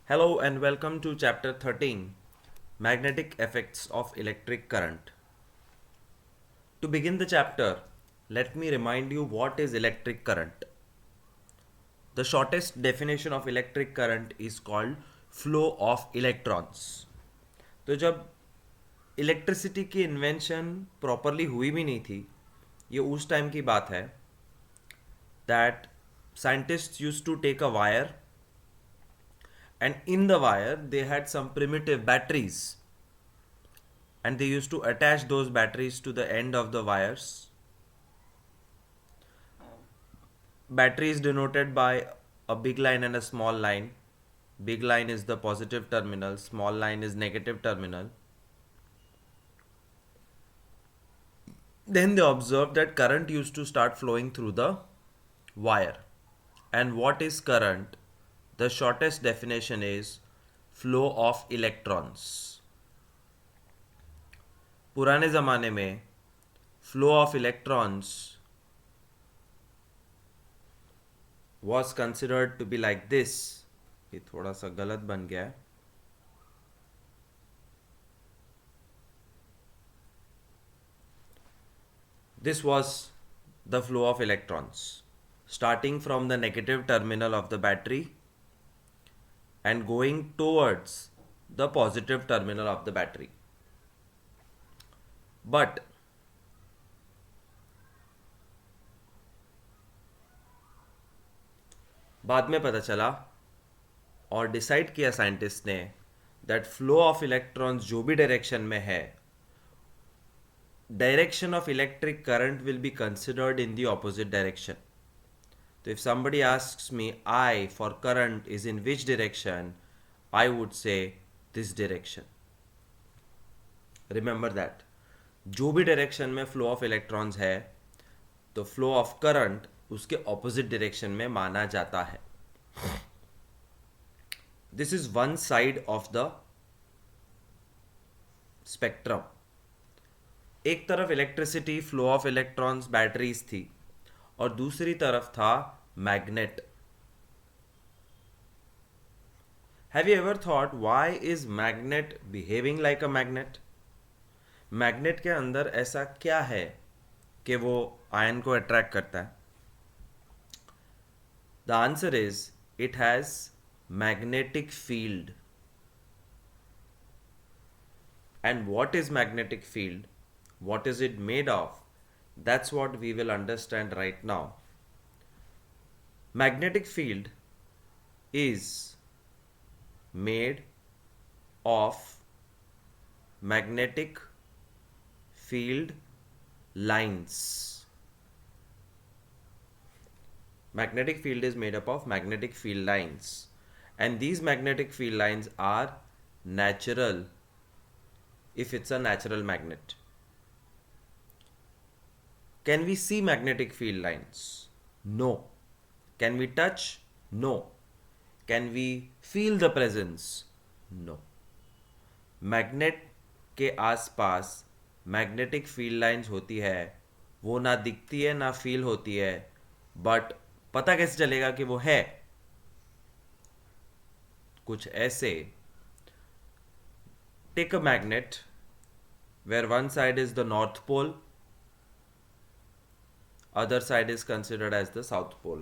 Hello and welcome to chapter 13 Magnetic Effects of Electric Current. To begin the chapter, let me remind you what is electric current. The shortest definition of electric current is called flow of electrons. तो जब electricity की invention properly हुई भी नहीं थी, ये उस time की बात है that scientists used to take a wire, and in the wire they had some primitive batteries, and they used to attach those batteries to the end of the wires. Battery is denoted by a big line and a small line. Big line is the positive terminal, small line is negative terminal. Then they observed that current used to start flowing through the wire. And what is current? The shortest definition is flow of electrons. पुराने ज़माने में flow of electrons was considered to be like this. ये थोड़ा सा गलत बन गया है. This was the flow of electrons starting from the negative terminal of the battery and going towards the positive terminal of the battery. But बाद में पता चला और डिसाइड किया साइंटिस्ट ने दैट फ्लो ऑफ इलेक्ट्रॉन्स जो भी डायरेक्शन में है, direction of electric current will be considered in the opposite direction. So if somebody asks me I for current is in which direction, I would say this direction. Remember that. जो भी direction में flow of electrons है तो flow of current उसके opposite direction में माना जाता है. This is one side of the spectrum. एक तरफ electricity flow of electrons batteries थी और दूसरी तरफ था magnet. Have you ever thought why is magnet behaving like a magnet? Magnet के अंदर ऐसा क्या है कि वो आयन को अट्रैक्ट करता है? The answer is it has magnetic field. And what is magnetic field? What is it made of? That's what we will understand right now. Magnetic field is made of magnetic field lines. Magnetic field is made up of magnetic field lines, and these magnetic field lines are natural if it's a natural magnet. Can we see magnetic field lines? No. Can we touch? No. Can we feel the presence? No. Magnet के आसपास magnetic field lines होती है, वो ना दिखती है ना feel होती है, बट पता कैसे चलेगा कि वो है? कुछ ऐसे. Take a magnet where one side is the north pole, other side is considered as the south pole.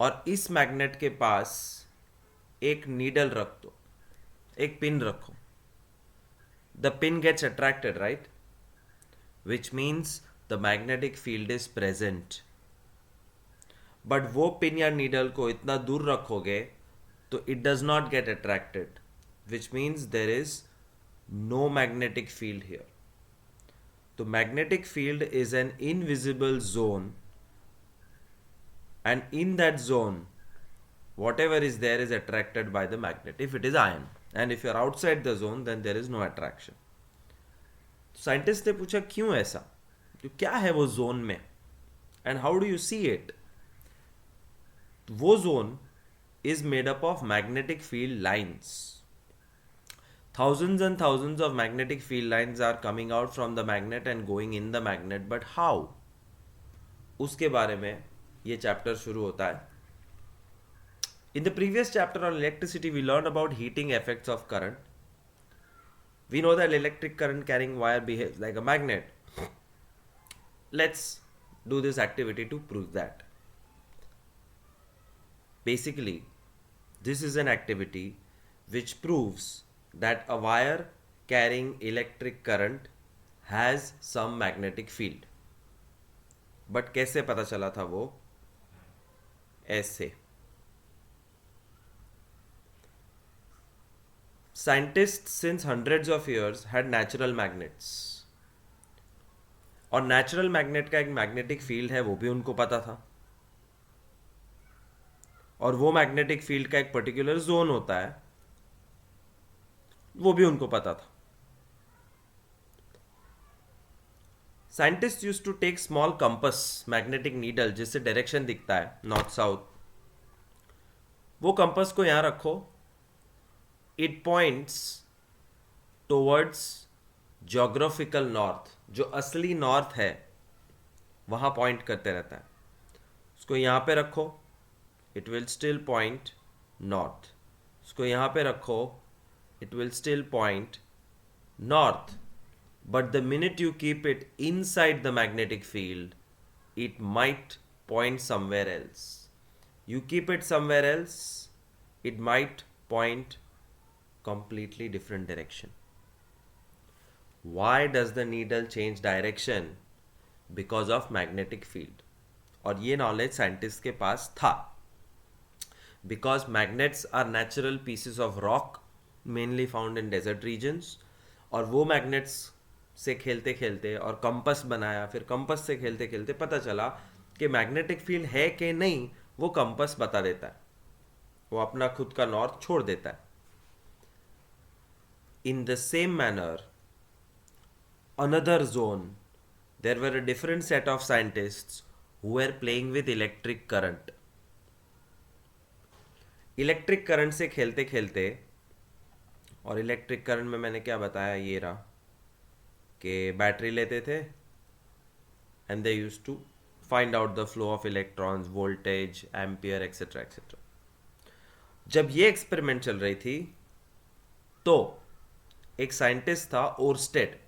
और इस मैग्नेट के पास एक नीडल रख दो, एक पिन रखो. The pin gets attracted, right? Which means the magnetic field is present. But वो pin या नीडल को इतना दूर रखोगे तो it does not get attracted, which means there is no magnetic field here. तो magnetic field is an invisible zone, and in that zone whatever is there is attracted by the magnet if it is iron, and if you are outside the zone then there is no attraction. Scientist ने पूछा क्यों ऐसा, तो क्या है वो zone में, and how do you see it? वो zone is made up of magnetic field lines. Thousands and thousands of magnetic field lines are coming out from the magnet and going in the magnet, but how? उसके बारे में ये chapter शुरू होता है. In the previous chapter on electricity, we learned about heating effects of current. We know that electric current carrying wire behaves like a magnet. Let's do this activity to prove that. Basically, this is an activity which proves that a wire carrying electric current has some magnetic field. But कैसे पता चला था वो? ऐसे. Scientists since hundreds of years had natural magnets. और natural magnet का एक magnetic field है, वो भी उनको पता था. और वो मैग्नेटिक फील्ड का एक पर्टिकुलर जोन होता है, वो भी उनको पता था. Scientist use to take small compass magnetic needle, जिससे डायरेक्शन दिखता है नॉर्थ साउथ. वो कंपस को यहां रखो. It points towards geographical north. जो असली नॉर्थ है वहां पॉइंट करते रहता है. उसको यहां पे रखो, it will still point north. उसको यहां पे रखो, it will still point north. But the minute you keep it inside the magnetic field, it might point somewhere else. You keep it somewhere else, it might point completely different direction. Why does the needle change direction? Because of magnetic field. और ये knowledge scientist के पास था. Because magnets are natural pieces of rock mainly found in desert regions. और वो magnets से खेलते खेलते और कंपस बनाया, फिर कंपस से खेलते खेलते पता चला कि मैग्नेटिक फील्ड है कि नहीं, वो कंपस बता देता है. वो अपना खुद का नॉर्थ छोड़ देता है. In the same manner, another zone, there were a different set of scientists who were playing with electric current. Electric current से खेलते खेलते, और इलेक्ट्रिक करंट में मैंने क्या बताया, ये रहा कि बैटरी लेते थे and they use to find out the flow of electrons, voltage, ampere, etcetera etcetera. जब ये एक्सपेरिमेंट चल रही थी तो एक साइंटिस्ट था ओरस्टेड,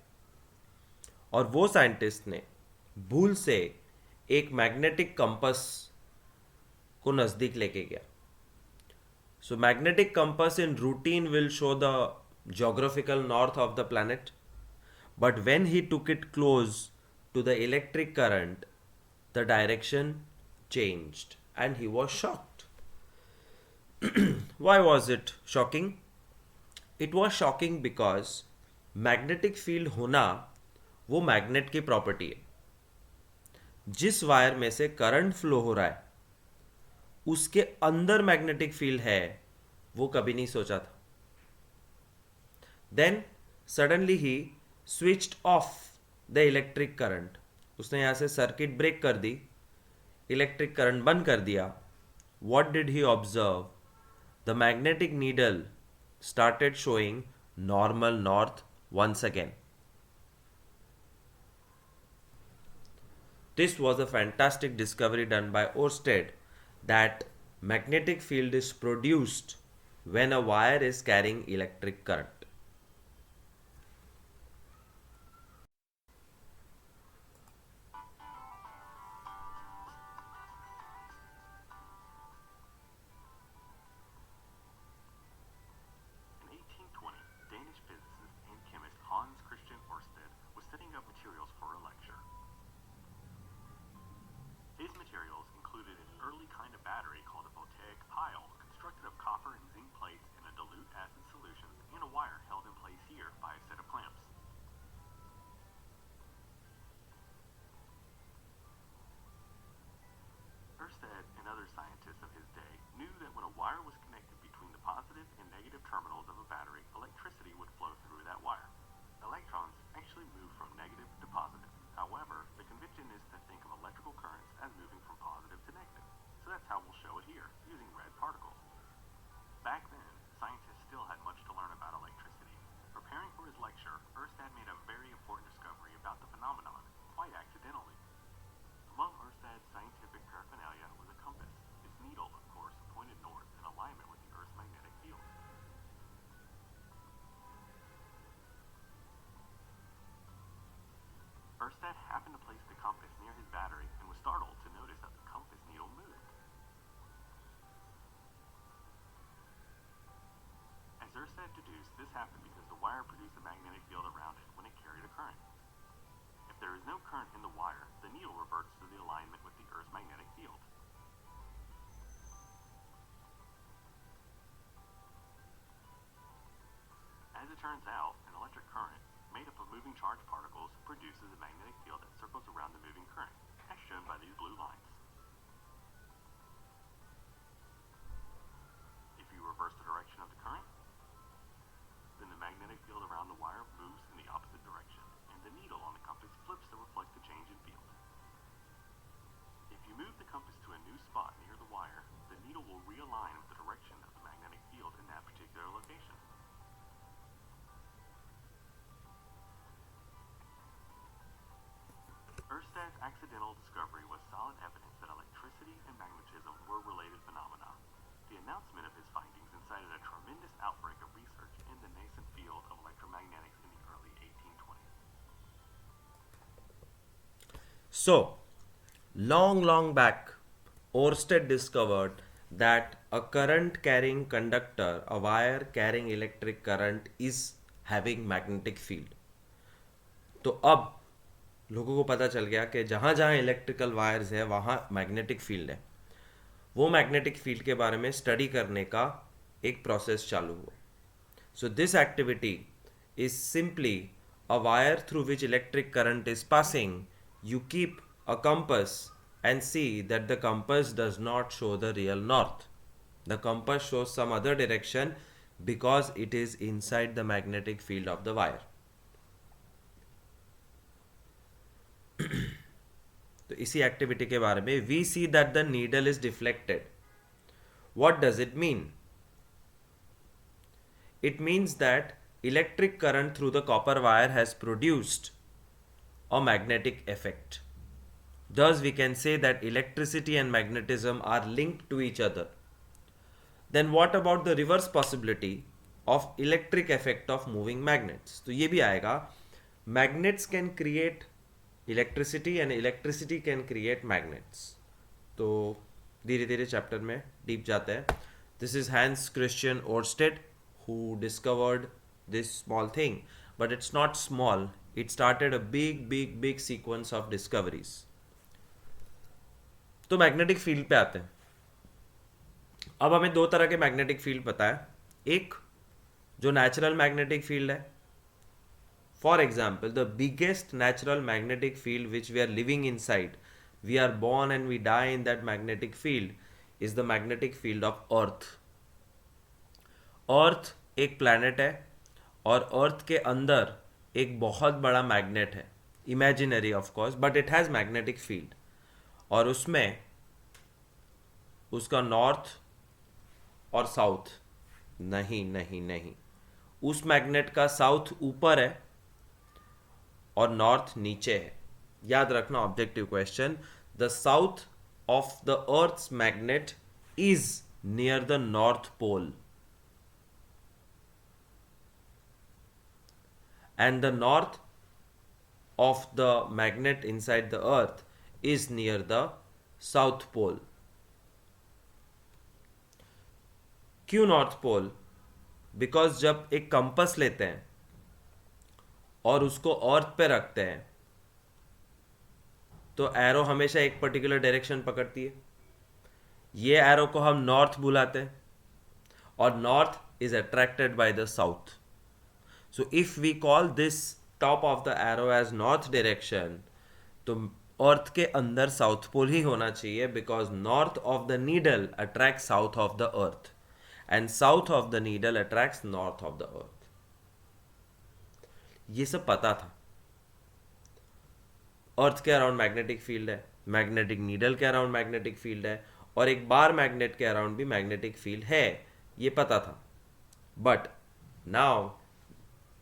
और वो साइंटिस्ट ने भूल से एक मैग्नेटिक कंपस को नज़दीक लेके गया. So magnetic compass in routine will show the geographical north of the planet, but when he took it close to the electric current, the direction changed and he was shocked. Why was it shocking? It was shocking because magnetic field होना वो magnet की property है. जिस wire में से current flow हो रहा है उसके अंदर मैग्नेटिक फील्ड है, वो कभी नहीं सोचा था. देन सडनली ही switched off the electric current. उसने यहां से सर्किट ब्रेक कर दी, इलेक्ट्रिक करंट बंद कर दिया. What did he observe? The magnetic needle started showing normal north once again. This was a fantastic discovery done by Oersted, that magnetic field is produced when a wire is carrying electric current. In 1820, Danish physicist and chemist Hans Christian Ørsted was setting up materials for a lecture. His materials included an early kind of battery called a voltaic pile, constructed of copper and zinc plates in a dilute acid solution, and a wire held in place here by a set of clamps. Ørsted and other scientists of his day knew that when a wire was connected between the positive and negative terminals of a battery, electricity would flow through that wire. Electrons actually move from negative to positive. However, the convention is to think of electrical currents as moving from positive to negative. So that's how we'll show it here, using red particles. Back then, scientists still had much to learn about electricity. Preparing for his lecture, Ørsted made a very important discovery about the phenomenon, quite accidentally. Among Ørsted's scientific paraphernalia was a compass. Its needle, of course, pointed north, and a light Erstad happened to place the compass near his battery and was startled to notice that the compass needle moved. As Erstad deduced, this happened because the wire produced a magnetic field around it when it carried a current. If there is no current in the wire, the needle reverts to the alignment with the Earth's magnetic field. As it turns out, an electric current, made up of moving charged particles, produces a magnetic field that circles around the moving current, as shown by these blue lines. If you reverse the direction of the current, then the magnetic field around the wire moves in the opposite direction, and the needle on the compass flips to reflect the change in field. If you move the compass to a new spot near the wire, the needle will realign with the direction of the magnetic field in that particular location. Erstad's accidental discovery was solid evidence that electricity and magnetism were related phenomena. The announcement of his findings incited a tremendous outbreak of research in the nascent field of electromagnetics in the early 1820s. So, long back, Oersted discovered that a current carrying conductor, a wire carrying electric current, is having magnetic field. तो अब लोगों को पता चल गया कि जहाँ जहाँ इलेक्ट्रिकल वायर्स है वहाँ मैग्नेटिक फील्ड है. वो मैग्नेटिक फील्ड के बारे में स्टडी करने का एक प्रोसेस चालू हुआ. So this activity is simply a wire through which electric current is passing. You keep a compass and see that the compass does not show the real north. The compass shows some other direction because it is inside the magnetic field of the wire. तो इसी activity के बारे में we see that the needle is deflected. What does it mean? It means that electric current through the copper wire has produced a magnetic effect. Thus, we can say that electricity and magnetism are linked to each other. Then what about the reverse possibility of electric effect of moving magnets? तो ये भी आएगा. Magnets can create electricity and electricity can create magnets. तो धीरे धीरे chapter में deep जाते हैं. This is Hans Christian Ørsted who discovered this small thing, but it's not small. It started a big sequence of discoveries. तो magnetic field पे आते हैं. अब हमें दो तरह के मैग्नेटिक फील्ड पता है. एक जो नेचुरल मैग्नेटिक फील्ड है. For example the biggest natural magnetic field which we are living inside, we are born and we die in that magnetic field, is the magnetic field of earth. Earth एक planet है और अर्थ के अंदर एक बहुत बड़ा magnet है. Imaginary of course, but it has magnetic field. और उसमें उसका नॉर्थ और साउथ नहीं, उस मैग्नेट का साउथ ऊपर है और नॉर्थ नीचे है. याद रखना objective question. The south of the earth's magnet is near the north pole and the north of the magnet inside the earth is near the south pole. क्यों नॉर्थ पोल? बिकॉज जब एक compass लेते हैं और उसको अर्थ पे रखते हैं तो एरो हमेशा एक पर्टिकुलर डायरेक्शन पकड़ती है. ये एरो को हम नॉर्थ बुलाते हैं और north is attracted by the south. So if we call this top of the arrow as north direction, तो अर्थ के अंदर साउथ पोल ही होना चाहिए because north of the needle attracts south of the earth and south of the needle attracts north of the earth. ये सब पता था. अर्थ के अराउंड मैग्नेटिक फील्ड है, मैग्नेटिक नीडल के अराउंड मैग्नेटिक फील्ड है और एक बार मैग्नेट के अराउंड भी मैग्नेटिक फील्ड है. ये पता था. But now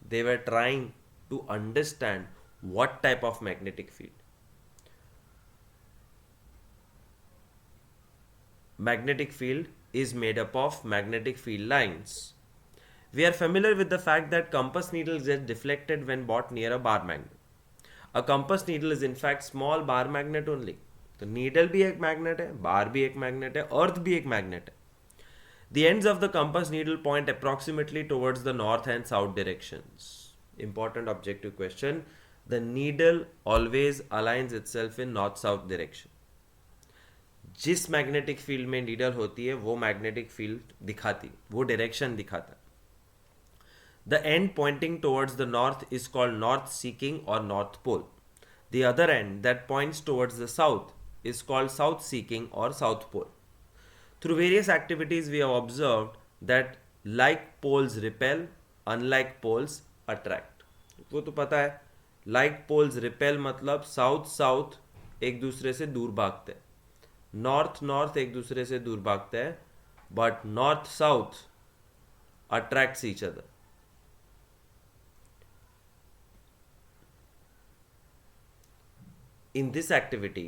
they were trying to understand what type of magnetic field. Magnetic field is made up of magnetic field lines. We are familiar with the fact that compass needles get deflected when brought near a bar magnet. A compass needle is in fact small bar magnet only. तो needle भी एक magnet है, bar भी एक magnet है, earth भी एक magnet है. The ends of the compass needle point approximately towards the north and south directions. Important objective question. The needle always aligns itself in north-south direction. जिस मैग्नेटिक फील्ड में needle होती है वो magnetic field दिखाती, वो direction दिखाता. The end pointing towards the north is called north seeking or north pole. The other end that points towards the south is called south seeking or south pole. Through various activities we have observed that like poles repel, unlike poles attract. वो तो पता है, like poles repel मतलब south south एक दूसरे से दूर भागते हैं, नॉर्थ नॉर्थ एक दूसरे से दूर भागते हैं, but north south attracts each other. In this activity,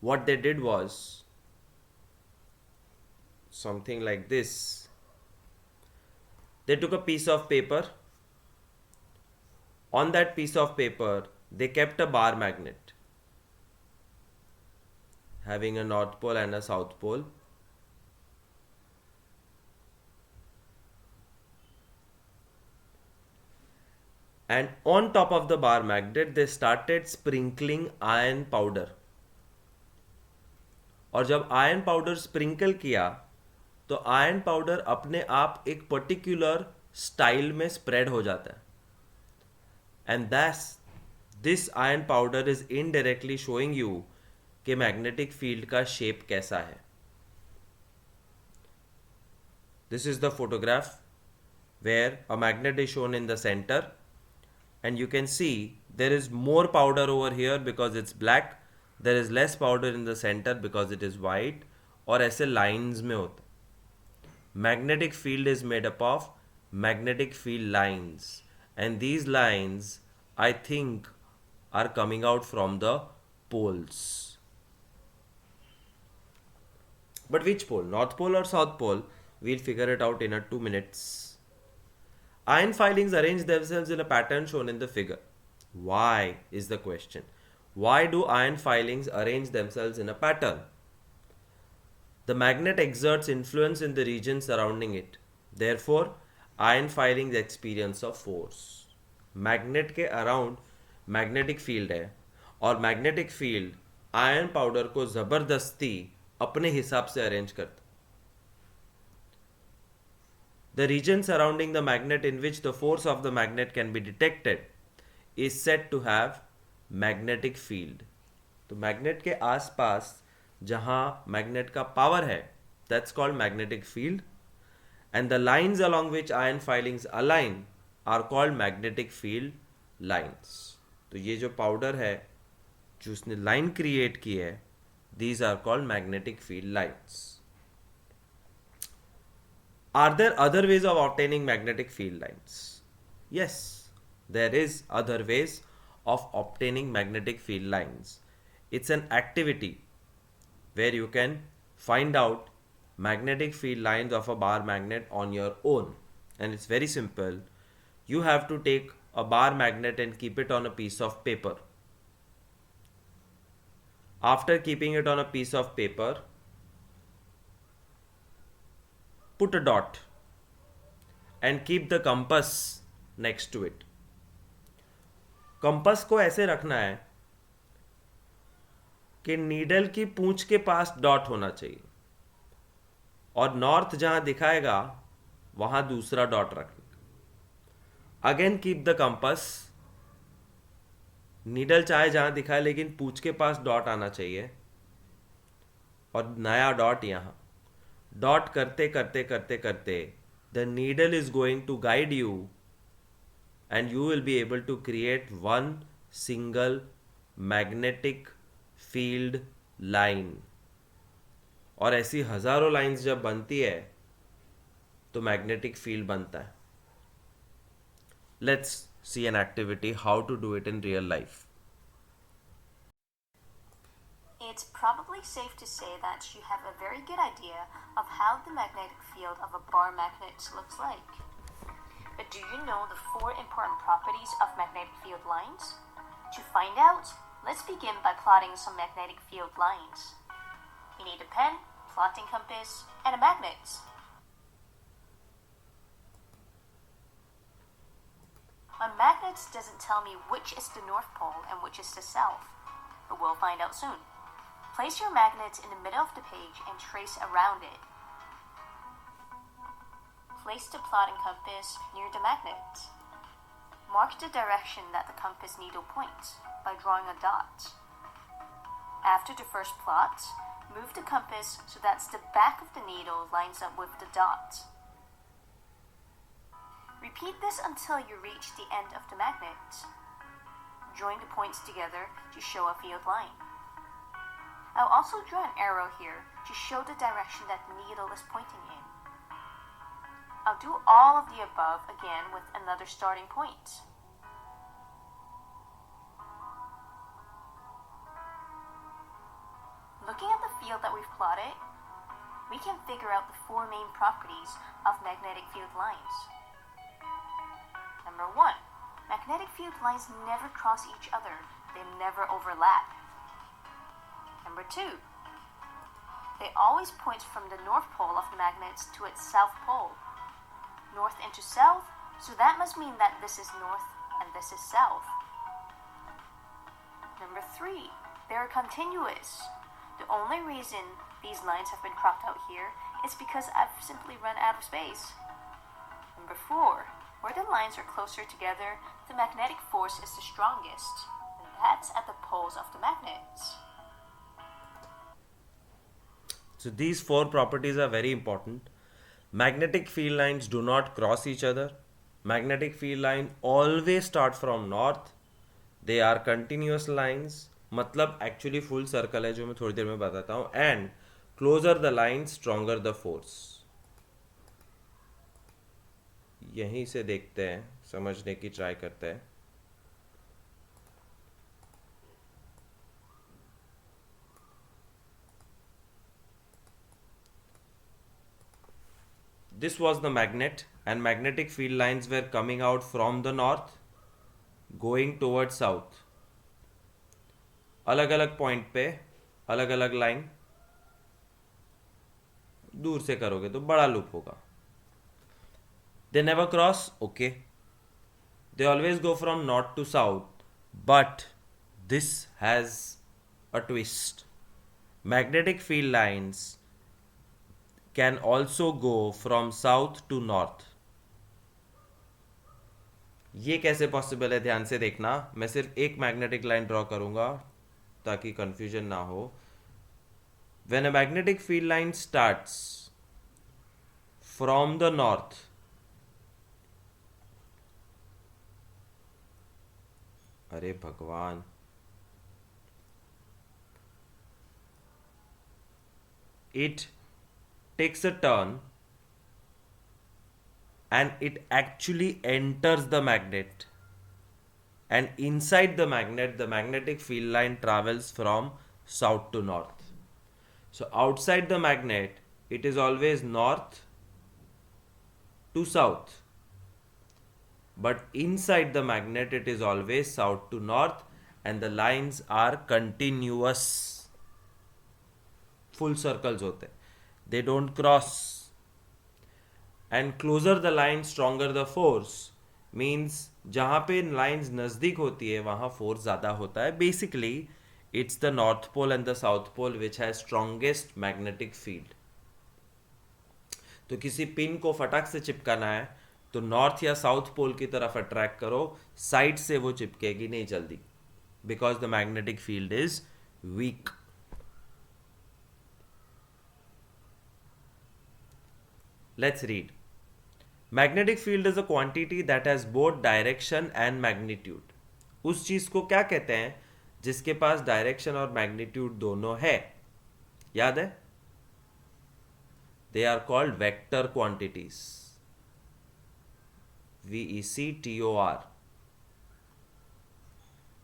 what they did was something like this. They took a piece of paper. On that piece of paper, they kept a bar magnet having a north pole and a south pole. And on top of the bar magnet, they started sprinkling iron powder. और जब iron powder sprinkle किया तो iron powder अपने आप एक particular style में spread हो जाता है. And this iron powder is indirectly showing you कि मैग्नेटिक फील्ड का शेप कैसा है. This is the photograph where a magnet is shown in the centre, and you can see there is more powder over here because it's black, there is less powder in the center because it is white, और ऐसे lines में होता. Magnetic field is made up of magnetic field lines, and these lines I think are coming out from the poles. But which pole, north pole or south pole? We'll figure it out in 2 minutes. Iron filings arrange themselves in a pattern shown in the figure. Why is the question? Why do iron filings arrange themselves in a pattern? The magnet exerts influence in the region surrounding it. Therefore, iron filings experience a force. Magnet के around magnetic field है और magnetic field iron powder को ज़बरदस्ती अपने हिसाब से arrange करता. The region surrounding the magnet in which the force of the magnet can be detected is said to have magnetic field. तो मैग्नेट के आसपास जहाँ मैग्नेट का पावर है, that's called magnetic field, and the lines along which iron filings align are called magnetic field lines. तो ये जो powder है जो उसने लाइन क्रिएट की है, these are called magnetic field lines. Are there other ways of obtaining magnetic field lines? Yes, there is other ways of obtaining magnetic field lines. It's an activity where you can find out magnetic field lines of a bar magnet on your own. And it's very simple. You have to take a bar magnet and keep it on a piece of paper. After keeping it on a piece of paper, put a dot and keep the compass next to it. Compass को ऐसे रखना है कि needle की पूंछ के पास dot होना चाहिए और नॉर्थ जहां दिखाएगा वहां दूसरा डॉट रखना. Again keep the compass, needle चाहे जहां दिखाए लेकिन पूंछ के पास डॉट आना चाहिए और नया डॉट यहां. डॉट करते करते करते करते the needle is going to guide you and you will be able to create one single magnetic field line. और ऐसी हजारों लाइंस जब बनती है तो मैग्नेटिक फील्ड बनता है. Let's see an activity how to do it in real life. It's probably safe to say that you have a very good idea of how the magnetic field of a bar magnet looks like. But do you know the 4 important properties of magnetic field lines? To find out, let's begin by plotting some magnetic field lines. We need a pen, plotting compass, and a magnet. My magnet doesn't tell me which is the North Pole and which is the South, but we'll find out soon. Place your magnet in the middle of the page and trace around it. Place the plotting compass near the magnet. Mark the direction that the compass needle points by drawing a dot. After the first plot, move the compass so that the back of the needle lines up with the dot. Repeat this until you reach the end of the magnet. Join the points together to show a field line. I'll also draw an arrow here to show the direction that the needle is pointing in. I'll do all of the above again with another starting point. Looking at the field that we've plotted, we can figure out the 4 main properties of magnetic field lines. Number 1, magnetic field lines never cross each other. They never overlap. Number 2, they always point from the North Pole of the magnet to its South Pole. North into South, so that must mean that this is North and this is South. Number 3, they are continuous. The only reason these lines have been cropped out here is because I've simply run out of space. Number 4, where the lines are closer together, the magnetic force is the strongest, and that's at the poles of the magnets. So these 4 properties are very important. Magnetic field lines do not cross each other. Magnetic field line always start from north. They are continuous lines. मतलब actually full circle है जो मैं थोड़ी देर में बताता हूँ. And closer the line stronger the force. यहीं से देखते हैं, समझने की ट्राई करते हैं. This was the magnet and magnetic field lines were coming out from the north going towards south. अलग अलग पॉइंट पे अलग अलग लाइन. दूर से करोगे तो बड़ा लूप होगा. They never cross, okay. They always go from north to south, but this has a twist. Magnetic field lines can also go from south to north. ये कैसे पॉसिबल है, ध्यान से देखना. मैं सिर्फ एक मैग्नेटिक लाइन ड्रॉ करूंगा ताकि कंफ्यूजन ना हो. When a magnetic field line starts from the north, अरे भगवान, it takes a turn and it actually enters the magnet, and inside the magnet the magnetic field line travels from south to north. So outside the magnet it is always north to south, but inside the magnet it is always south to north, and the lines are continuous. Full circles होते, they don't cross. And closer the line stronger the force means जहाँ पे lines नज़दीक होती है वहाँ force ज़्यादा होता है. Basically it's the north pole and the south pole which has strongest magnetic field. तो किसी पिन को फटाक से चिपकाना है तो नॉर्थ या साउथ पोल की तरफ अट्रैक्ट करो, साइड से वो चिपकेगी नहीं जल्दी, because the magnetic field is weak. Let's read. Magnetic field is a quantity that has both direction and magnitude. उस चीज को क्या कहते हैं जिसके पास डायरेक्शन और मैग्नीट्यूड दोनों है? याद है? They are called vector quantities. VECTOR.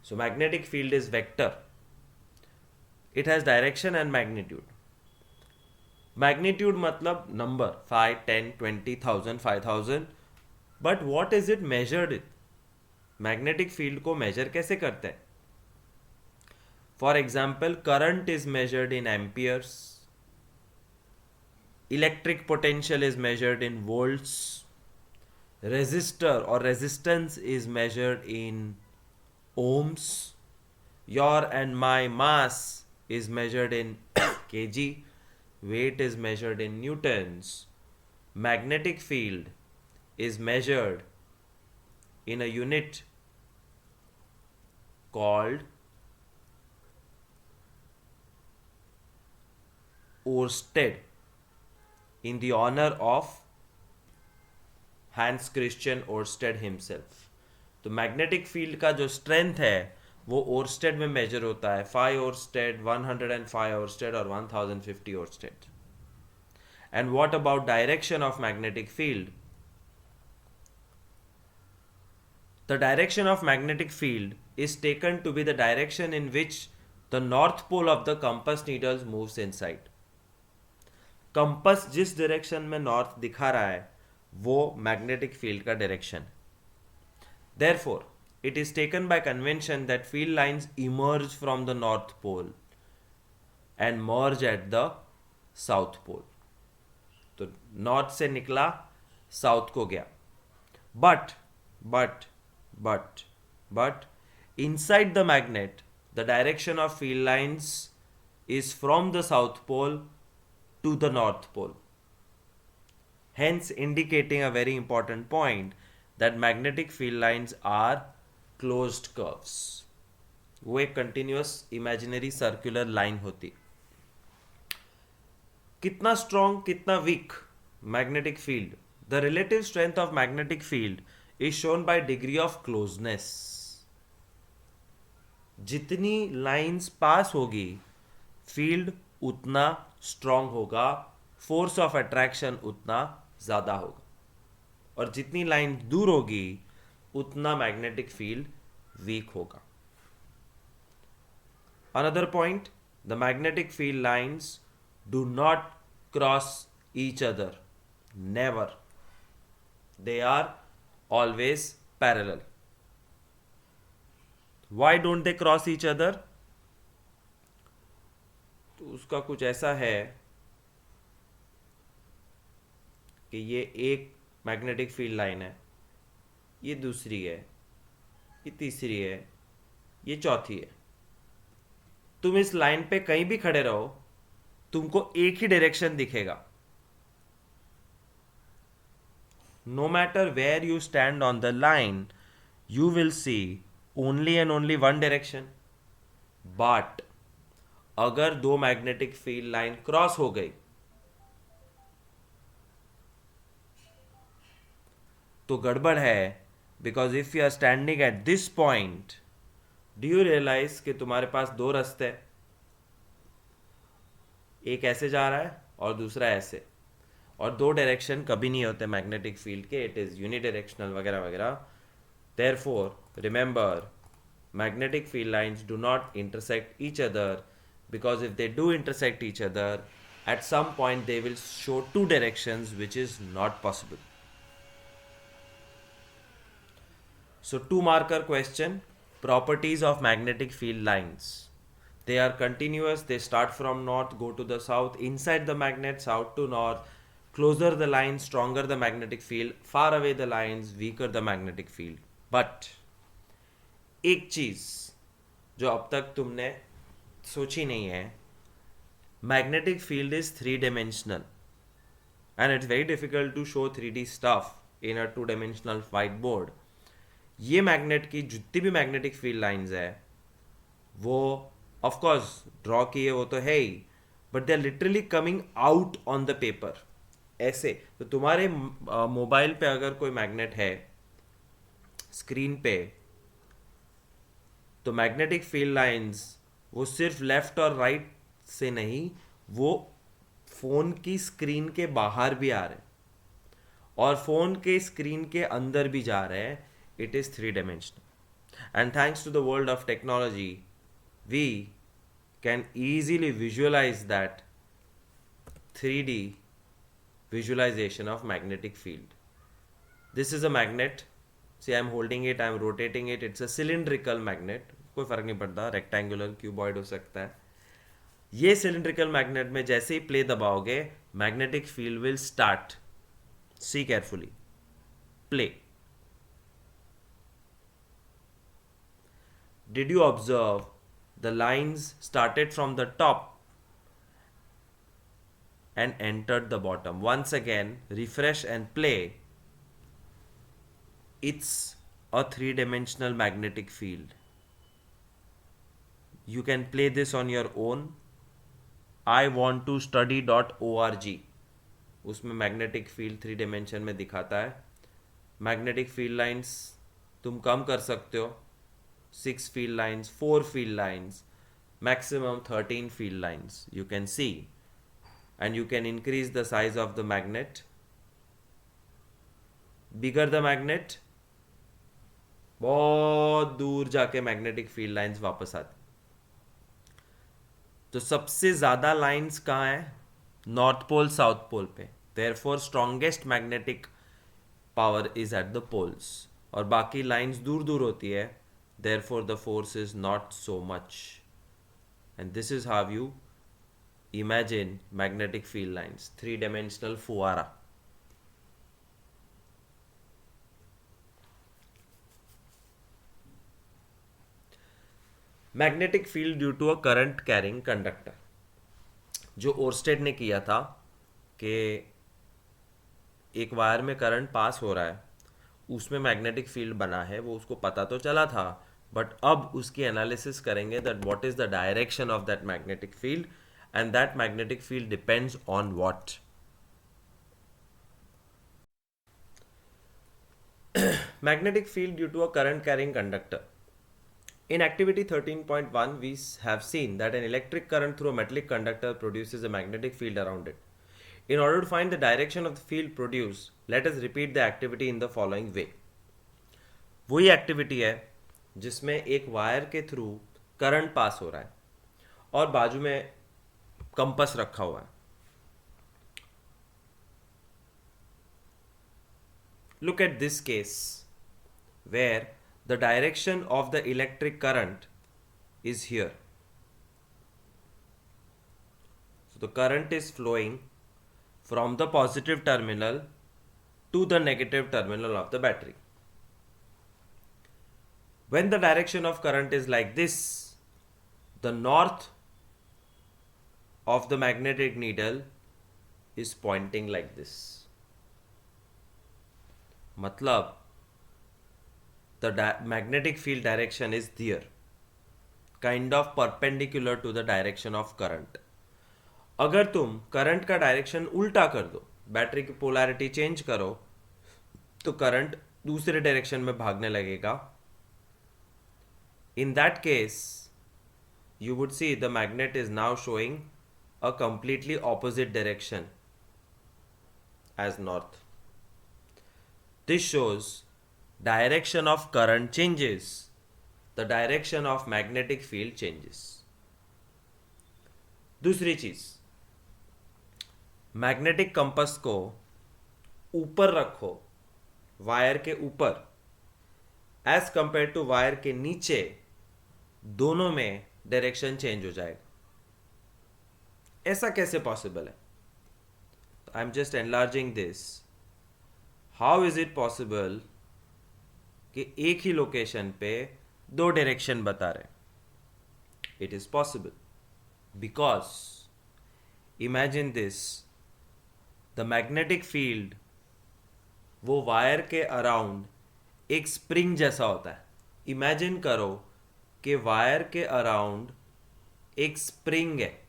So magnetic field is vector. It has direction and magnitude. Magnitude मतलब number 5, 10, 20, 1000, 5000. But what is it measured? Magnetic field को मेजर कैसे करते हैं? For example, current is measured in amperes, electric potential is measured in volts, resistor or resistance is measured in ohms, your and my mass is measured in kg, weight is measured in newtons, magnetic field is measured in a unit called Oersted in the honor of Hans Christian Oersted himself. तो magnetic field का जो strength है वो Oersted में major होता है, 5 Oersted, 105 Oersted और 1050 Oersted. And what about direction of magnetic field? The direction of magnetic field is taken to be the direction in which the north pole of the compass needles moves inside. Compass जिस direction में north दिखा रहा है वो magnetic field का direction. Therefore, it is taken by convention that field lines emerge from the north pole and merge at the south pole. तो north से निकला, साउथ को गया। But inside the magnet, the direction of field lines is from the south pole to the north pole, hence indicating a very important point that magnetic field lines are closed curves. वो एक continuous imaginary circular line होती। कितना strong, कितना weak magnetic field? The relative strength of magnetic field is shown by degree of closeness. जितनी lines pass होगी field उतना strong होगा, force of attraction उतना ज़्यादा होगा, और जितनी लाइन दूर होगी उतना मैग्नेटिक फील्ड वीक होगा। Another point, the magnetic field lines do not cross each other, never, they are always parallel. Why don't they cross each other? तो उसका कुछ ऐसा है कि ये एक मैग्नेटिक फील्ड लाइन है, ये दूसरी है, ये तीसरी है, ये चौथी है। तुम इस लाइन पे कहीं भी खड़े रहो, तुमको एक ही डायरेक्शन दिखेगा। No matter where you stand on the line, you will see only and only one direction. But अगर दो मैग्नेटिक फील्ड लाइन क्रॉस हो गई तो गड़बड़ है, because if you are standing at this point, do you realize कि तुम्हारे पास दो रास्ते हैं, एक ऐसे जा रहा है और दूसरा ऐसे, और दो डायरेक्शन कभी नहीं होते मैग्नेटिक फील्ड के, इट इज यूनिडायरेक्शनल वगैरह वगैरह। Therefore, remember, magnetic field lines do not intersect each other, because if they do intersect each other, at some point they will show two directions, which is not possible. So, 2-marker question, properties of magnetic field lines. They are continuous, they start from north, go to the south, inside the magnet, south to north. Closer the line, stronger the magnetic field, far away the lines, weaker the magnetic field. But एक चीज जो अब तक तुमने सोची नहीं है, magnetic field is 3-dimensional and it's very difficult to show 3D stuff in a 2-dimensional white board. ये मैग्नेट की जितनी भी मैग्नेटिक फील्ड लाइंस है वो ऑफ कोर्स ड्रॉ किए, वो तो है ही, but they are literally coming out on the paper ऐसे। तो तुम्हारे मोबाइल पे अगर कोई मैग्नेट है स्क्रीन पे, तो मैग्नेटिक फील्ड लाइंस वो सिर्फ लेफ्ट और राइट से नहीं, वो फोन की स्क्रीन के बाहर भी आ रहे हैं और फोन के स्क्रीन के अंदर भी जा रहे हैं। It is 3-dimensional, and thanks to the world of technology we can easily visualize that 3D visualization of magnetic field. This is a magnet. See, I'm holding it, I'm rotating it. It's a cylindrical magnet. कोई फर्क नहीं पड़ता, rectangular cuboid हो सकता है. ये cylindrical magnet में जैसे ही प्ले दबाओगे, magnetic field will start. See carefully. Play. Did you observe the lines started from the top and entered the bottom? Once again, refresh and play. It's a three-dimensional magnetic field. You can play this on your own. iwanttostudy.org. उसमें magnetic field 3 dimension में दिखाता है. Magnetic field lines तुम कम कर सकते हो. 6 field lines, 4 field lines, maximum 13 field lines you can see, and you can increase the size of the magnet. Bigger the magnet, बहुत दूर जाके मैग्नेटिक फील्ड लाइंस वापस आती. तो सबसे ज्यादा लाइंस कहाँ है? नॉर्थ पोल, साउथ पोल पे. Therefore strongest magnetic power is at the poles. और बाकी लाइंस दूर दूर होती है. Therefore, the force is not so much. And this is how you imagine magnetic field lines. 3-dimensional fouara. Magnetic field due to a current carrying conductor. जो Oersted ने किया था कि एक वायर में करंट पास हो रहा है, उसमें मैग्नेटिक फील्ड बना है, वो उसको पता तो चला था, बट अब उसकी एनालिसिस करेंगे that what is the direction of that magnetic field, and that magnetic field depends on what. Magnetic field due to a current carrying conductor. In activity 13.1, we have seen that an electric current through a metallic conductor produces a magnetic field around it. In order to find the direction of the field produced, let us repeat the activity in the following way. वही activity है जिसमें एक wire के through current pass हो रहा है और बाजू में कंपास रखा हुआ है. Look at this case where the direction of the electric current is here. So the current is flowing from the positive terminal to the negative terminal of the battery. When the direction of current is like this, the north of the magnetic needle is pointing like this. मतलब the magnetic field direction is there, kind of perpendicular to the direction of current. अगर तुम current का direction उल्टा कर दो, battery की polarity change करो, तो करंट दूसरे डायरेक्शन में भागने लगेगा. In that case, you would see the magnet is now showing a completely opposite direction as north. This shows direction of current changes, the direction of magnetic field changes. दूसरी चीज, magnetic compass को ऊपर रखो, wire के ऊपर, as compare two wire के नीचे, दोनों में डायरेक्शन चेंज हो जाएगा. ऐसा कैसे पॉसिबल है? I am just enlarging this. How is it possible कि एक ही लोकेशन पे दो डायरेक्शन बता रहे? It is possible because imagine this, the magnetic field वो वायर के अराउंड एक स्प्रिंग जैसा होता है. इमेजिन करो कि वायर के अराउंड एक स्प्रिंग है.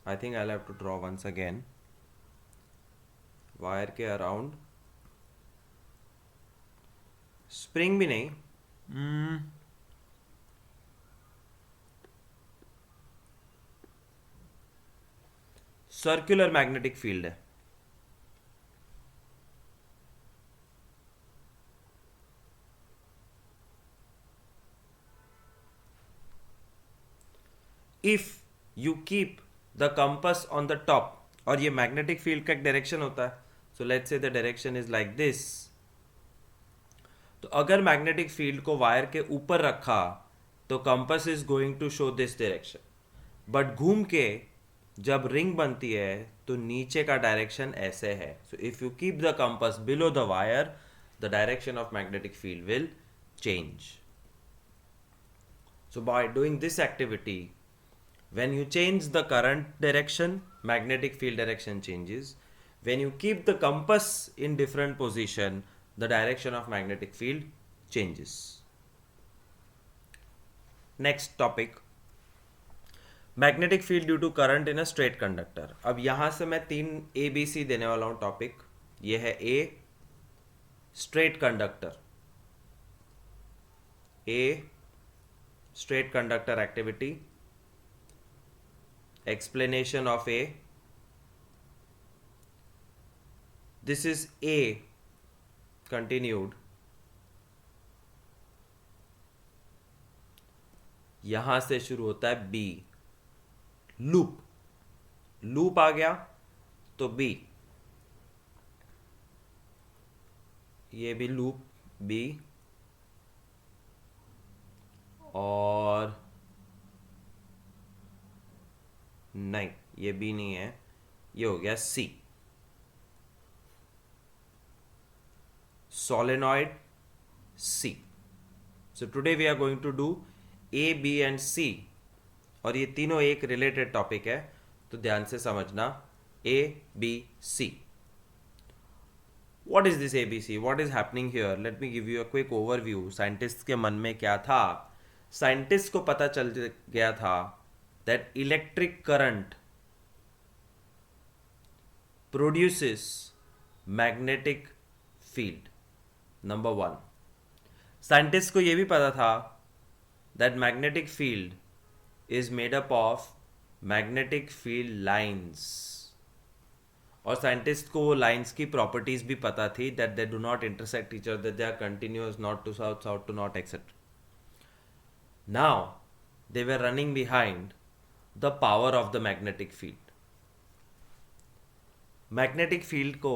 I think I'll have to draw once again. Wire के अराउंड स्प्रिंग भी नहीं, सर्कुलर मैग्नेटिक फील्ड है. If you keep the compass on the top, और ये मैग्नेटिक फील्ड का एक डायरेक्शन होता है, so let's say the direction is like this. तो अगर मैग्नेटिक फील्ड को वायर के ऊपर रखा तो compass is going to show this direction, but घूम के जब रिंग बनती है तो नीचे का डायरेक्शन ऐसे है। So if you keep the compass below the wire, the direction of magnetic field will change. So by doing this activity, when you change the current direction, magnetic field direction changes. When you keep the compass in different position, the direction of magnetic field changes. Next topic, magnetic field due to current in a straight conductor. अब यहाँ से मैं 3 ABC देने वाला हूँ topic. ये है A, straight conductor, A straight conductor activity, explanation of A. This is A continued. यहां से शुरू होता है B, लूप, लूप आ गया तो B, ये भी लूप B, और नहीं ये भी नहीं है, ये हो गया C, solenoid C. So today we are going to do A, B and C, और ये तीनों एक रिलेटेड टॉपिक है, तो ध्यान से समझना। A, B, C. What is this ABC? What is happening here? Let me give you a quick overview. Scientist के मन में क्या था? साइंटिस्ट को पता चल गया था that electric current produces magnetic field. Number one, scientist को यह भी पता था that magnetic field is made up of magnetic field lines, और साइंटिस्ट को वो लाइंस की प्रॉपर्टीज भी पता थी that they do not intersect each other, they are continuous, not to south, south to north, etc. Now they were running behind the power of the magnetic field. Magnetic field को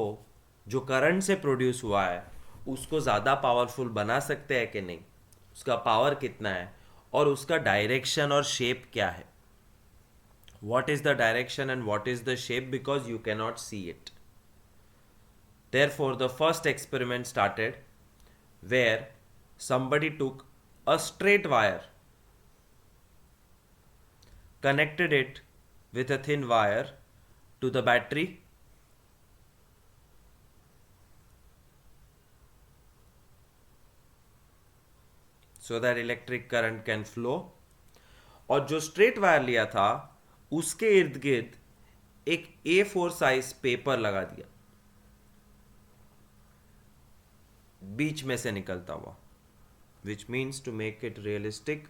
जो current से produce हुआ है उसको ज़्यादा powerful बना सकते हैं कि नहीं, उसका पावर कितना है, और उसका डायरेक्शन और शेप क्या है. What is the direction and what is the shape, because you cannot see it. Therefore, the first experiment started where somebody took a straight wire, connected it with a thin wire to the battery, so that electric current can flow. और जो straight wire लिया था उसके इर्द गिर्द एक A4 size paper लगा दिया बीच में से निकलता हुआ, which means to make it realistic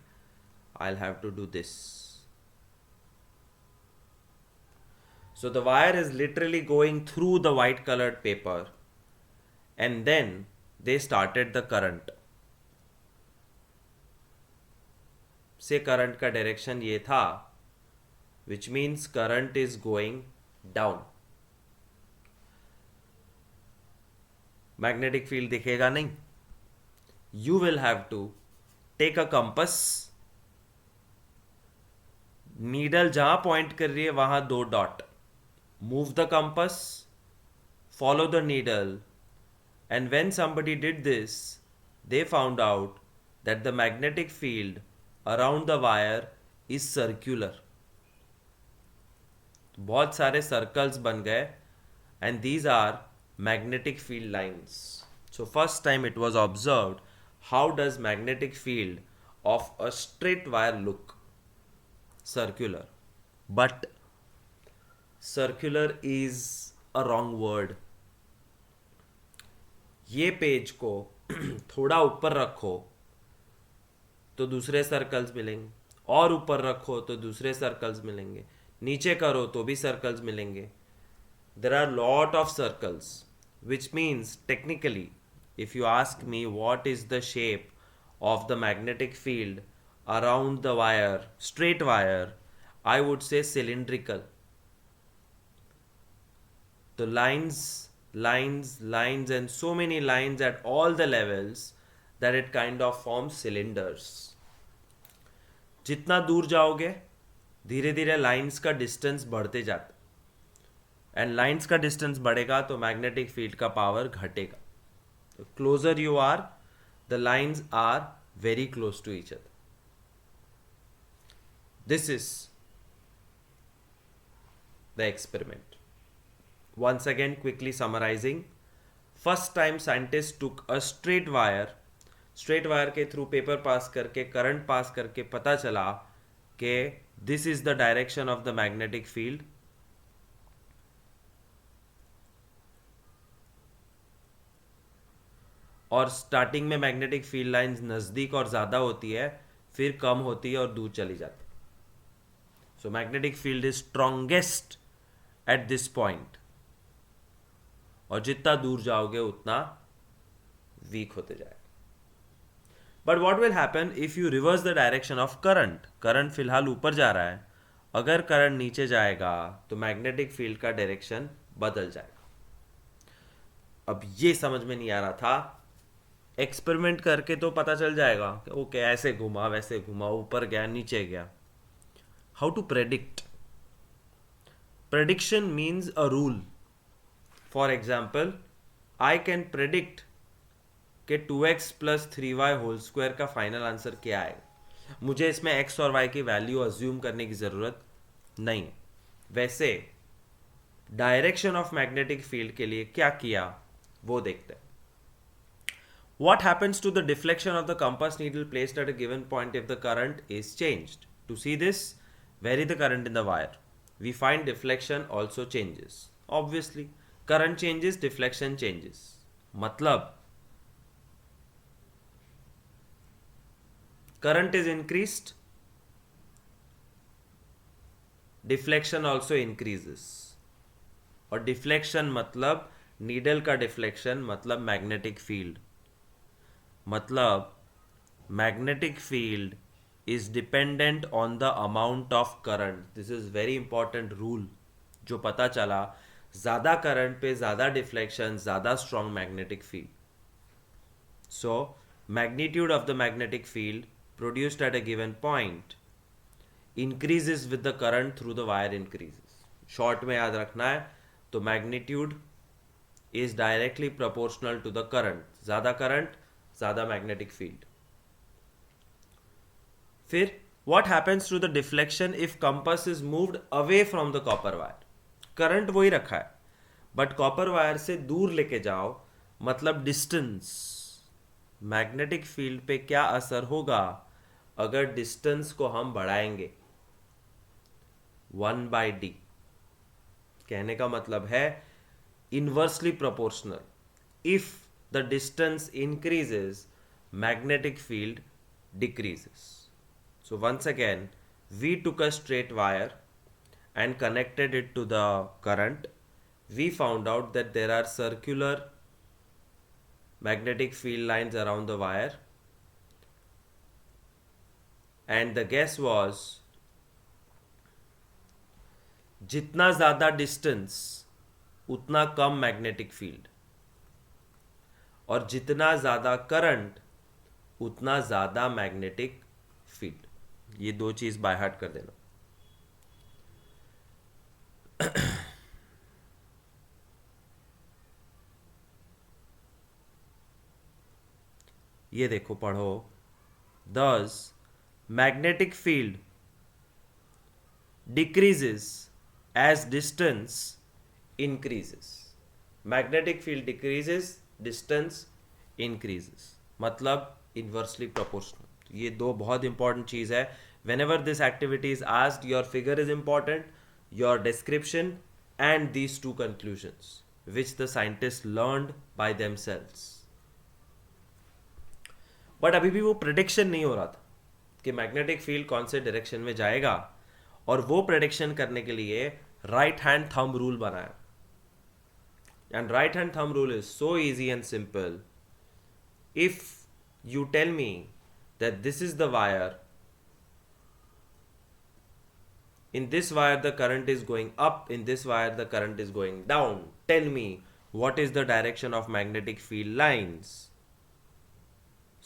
I'll have to do this. So the wire is literally going through the white colored paper and then they started the current. से current का direction ये था, which means current is going down. Magnetic field दिखेगा नहीं. You will have to take a compass, needle जहां point कर रही है वहां 2 dot, move the compass, follow the needle, and when somebody did this, they found out that the magnetic field around the wire is circular. बहुत सारे circles बन गए and these are magnetic field lines. So first time it was observed how does magnetic field of a straight wire look? Circular. But circular is a wrong word. ये page को थोड़ा ऊपर रखो तो दूसरे सर्कल्स मिलेंगे, और ऊपर रखो तो दूसरे सर्कल्स मिलेंगे, नीचे करो तो भी सर्कल्स मिलेंगे. There are lot of circles, which means technically if you ask me what is the shape of the magnetic field around the wire, straight wire, I would say cylindrical. The lines, and so many lines at all the levels that it kind of forms cylinders. जितना दूर जाओगे धीरे धीरे lines का distance बढ़ते जाता, and lines का distance बढ़ेगा तो मैग्नेटिक फील्ड का पावर घटेगा. तो closer you are, the lines are very close to each other. This is the experiment. Once again, quickly summarizing. First time scientists took a straight wire के through paper pass करके, current pass करके पता चला कि this is the direction of the magnetic field. और starting में magnetic field lines नज़दीक और ज़्यादा होती है, फिर कम होती है और दूर चली जाती है. So magnetic field is strongest eight this point, और जितना दूर जाओगे उतना वीक होते जाएगा. But what will happen if you reverse the direction of current. Current फिलहाल ऊपर जा रहा है, अगर करंट नीचे जाएगा तो मैग्नेटिक फील्ड का डायरेक्शन बदल जाएगा. अब ये समझ में नहीं आ रहा था, एक्सपेरिमेंट करके तो पता चल जाएगा कि ओके ऐसे घुमा वैसे घुमा, ऊपर गया नीचे गया. How to predict. Prediction means a rule. For example, I can predict कि 2x plus 3y whole square का फाइनल आंसर क्या आएगा. मुझे इसमें x और y की वैल्यू अज्यूम करने की जरूरत नहीं. वैसे डायरेक्शन ऑफ मैग्नेटिक फील्ड के लिए क्या किया वो देखते हैं. What happens to the deflection of the compass needle placed at a given point if the current is changed? To see this, vary the current in the wire. We find deflection also changes. Obviously, current changes, deflection changes. मतलब current is increased, deflection also increases. और deflection मतलब needle का deflection मतलब magnetic field. मतलब magnetic field is dependent on the amount of current. This is very important rule जो पता चला. ज़्यादा करंट पे ज़्यादा डिफ्लेक्शन, ज़्यादा strong magnetic field. So magnitude of the magnetic field produced at a given point increases with the current through the wire increases. Short में याद रखना है तो magnitude is directly proportional to the current. ज़्यादा current ज़्यादा magnetic field. फिर what happens to the deflection if compass is moved away from the copper wire? Current वही रखा है बट कॉपर वायर से दूर लेके जाओ, मतलब डिस्टेंस. मैग्नेटिक फील्ड पे क्या असर होगा अगर डिस्टेंस को हम बढ़ाएंगे. 1/d. कहने का मतलब है inversely proportional. If the distance increases, magnetic field decreases. So once again, we took a straight wire and connected it to the current. We found out that there are circular magnetic field lines around the wire, and the guess was जितना ज़्यादा distance उतना कम magnetic field, और जितना ज़्यादा current उतना ज़्यादा magnetic field. ये दो चीज़ बाय हार्ट कर देना. ये देखो पढ़ो. Thus, magnetic field decreases as distance increases. Magnetic field decreases, distance increases. मतलब इनवर्सली प्रोपोर्शनल. ये दो बहुत इंपॉर्टेंट चीज़ है. When ever this activity is asked, your figure is important, your description and these two conclusions which the scientist learned by themselves. But अभी भी वो prediction नहीं हो रहा था कि मैग्नेटिक फील्ड कौन से डायरेक्शन में जाएगा, और वो प्रेडिक्शन करने के लिए राइट हैंड थंब रूल बनाया. And right hand thumb rule is so easy and simple. If you tell me that this is the wire In this wire the current is going up, in this wire the current is going down. Tell me, what is the direction of magnetic field lines?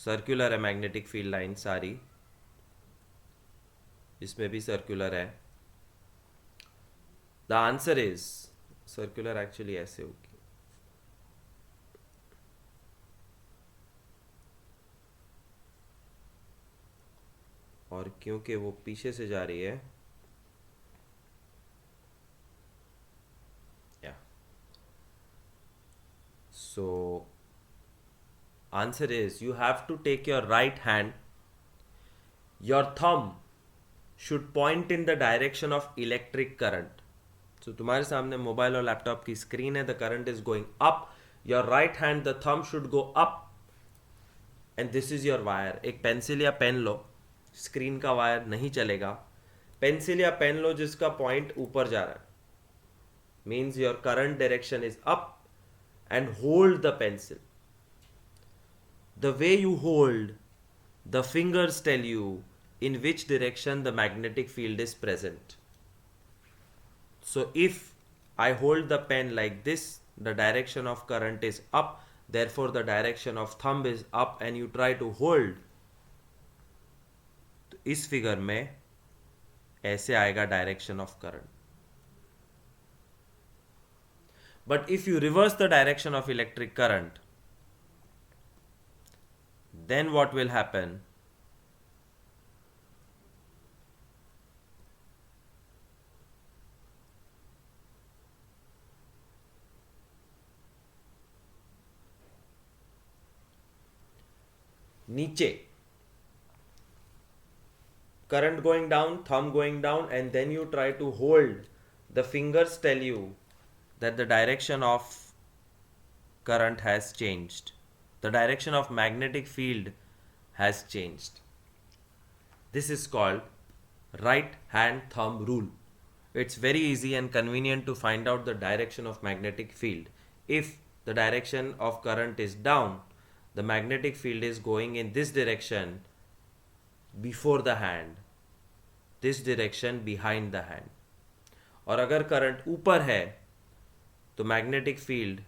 Circular है magnetic field line सारी, इसमें भी circular है. The answer is circular actually ऐसे होगी. और क्योंकि वो पीछे से जा रही है, so answer is you have to take your right hand, your thumb should point in the direction of electric current. So तुम्हारे सामने मोबाइल और लैपटॉप की स्क्रीन है, the current is going up, your right hand the thumb should go up and this is your wire. एक pencil या pen लो, screen का wire नहीं चलेगा. पेंसिल या पेन लो जिसका पॉइंट ऊपर जा रहा है, means your current direction is up, and hold the pencil. The way you hold, the fingers tell you in which direction the magnetic field is present. So if I hold the pen like this, the direction of current is up, therefore the direction of thumb is up, and you try to hold. तो इस figure में ऐसे आएगा direction of current. But if you reverse the direction of electric current, then what will happen? नीचे, current going down, thumb going down, and then you try to hold. The fingers tell you that the direction of current has changed. The direction of magnetic field has changed. This is called right hand thumb rule. It's very easy and convenient to find out the direction of magnetic field. If the direction of current is down, the magnetic field is going in this direction before the hand, this direction behind the hand. और अगर current ऊपर है तो magnetic field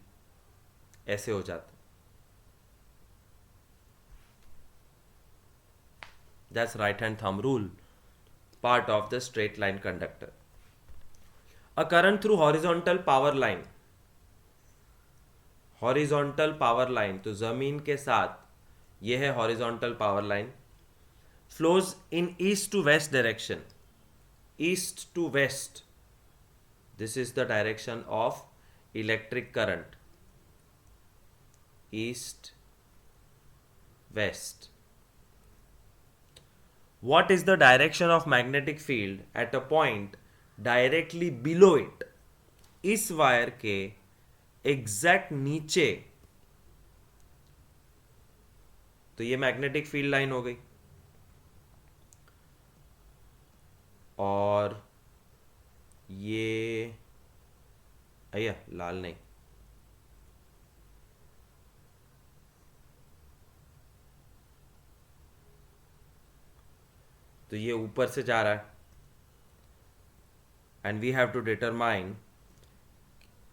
ऐसे हो जाता. That's right hand thumb rule, part of the straight line conductor. A current through horizontal power line, horizontal power line, तो जमीन के साथ यह है horizontal power line, flows in east to west direction. East to west, this is the direction of electric current, east west. What is the direction of magnetic field at a point directly below it? इस wire के exact नीचे, तो ये magnetic field line हो गई, और ये अय्या लाल नहीं, तो ये ऊपर से जा रहा है, and we have to determine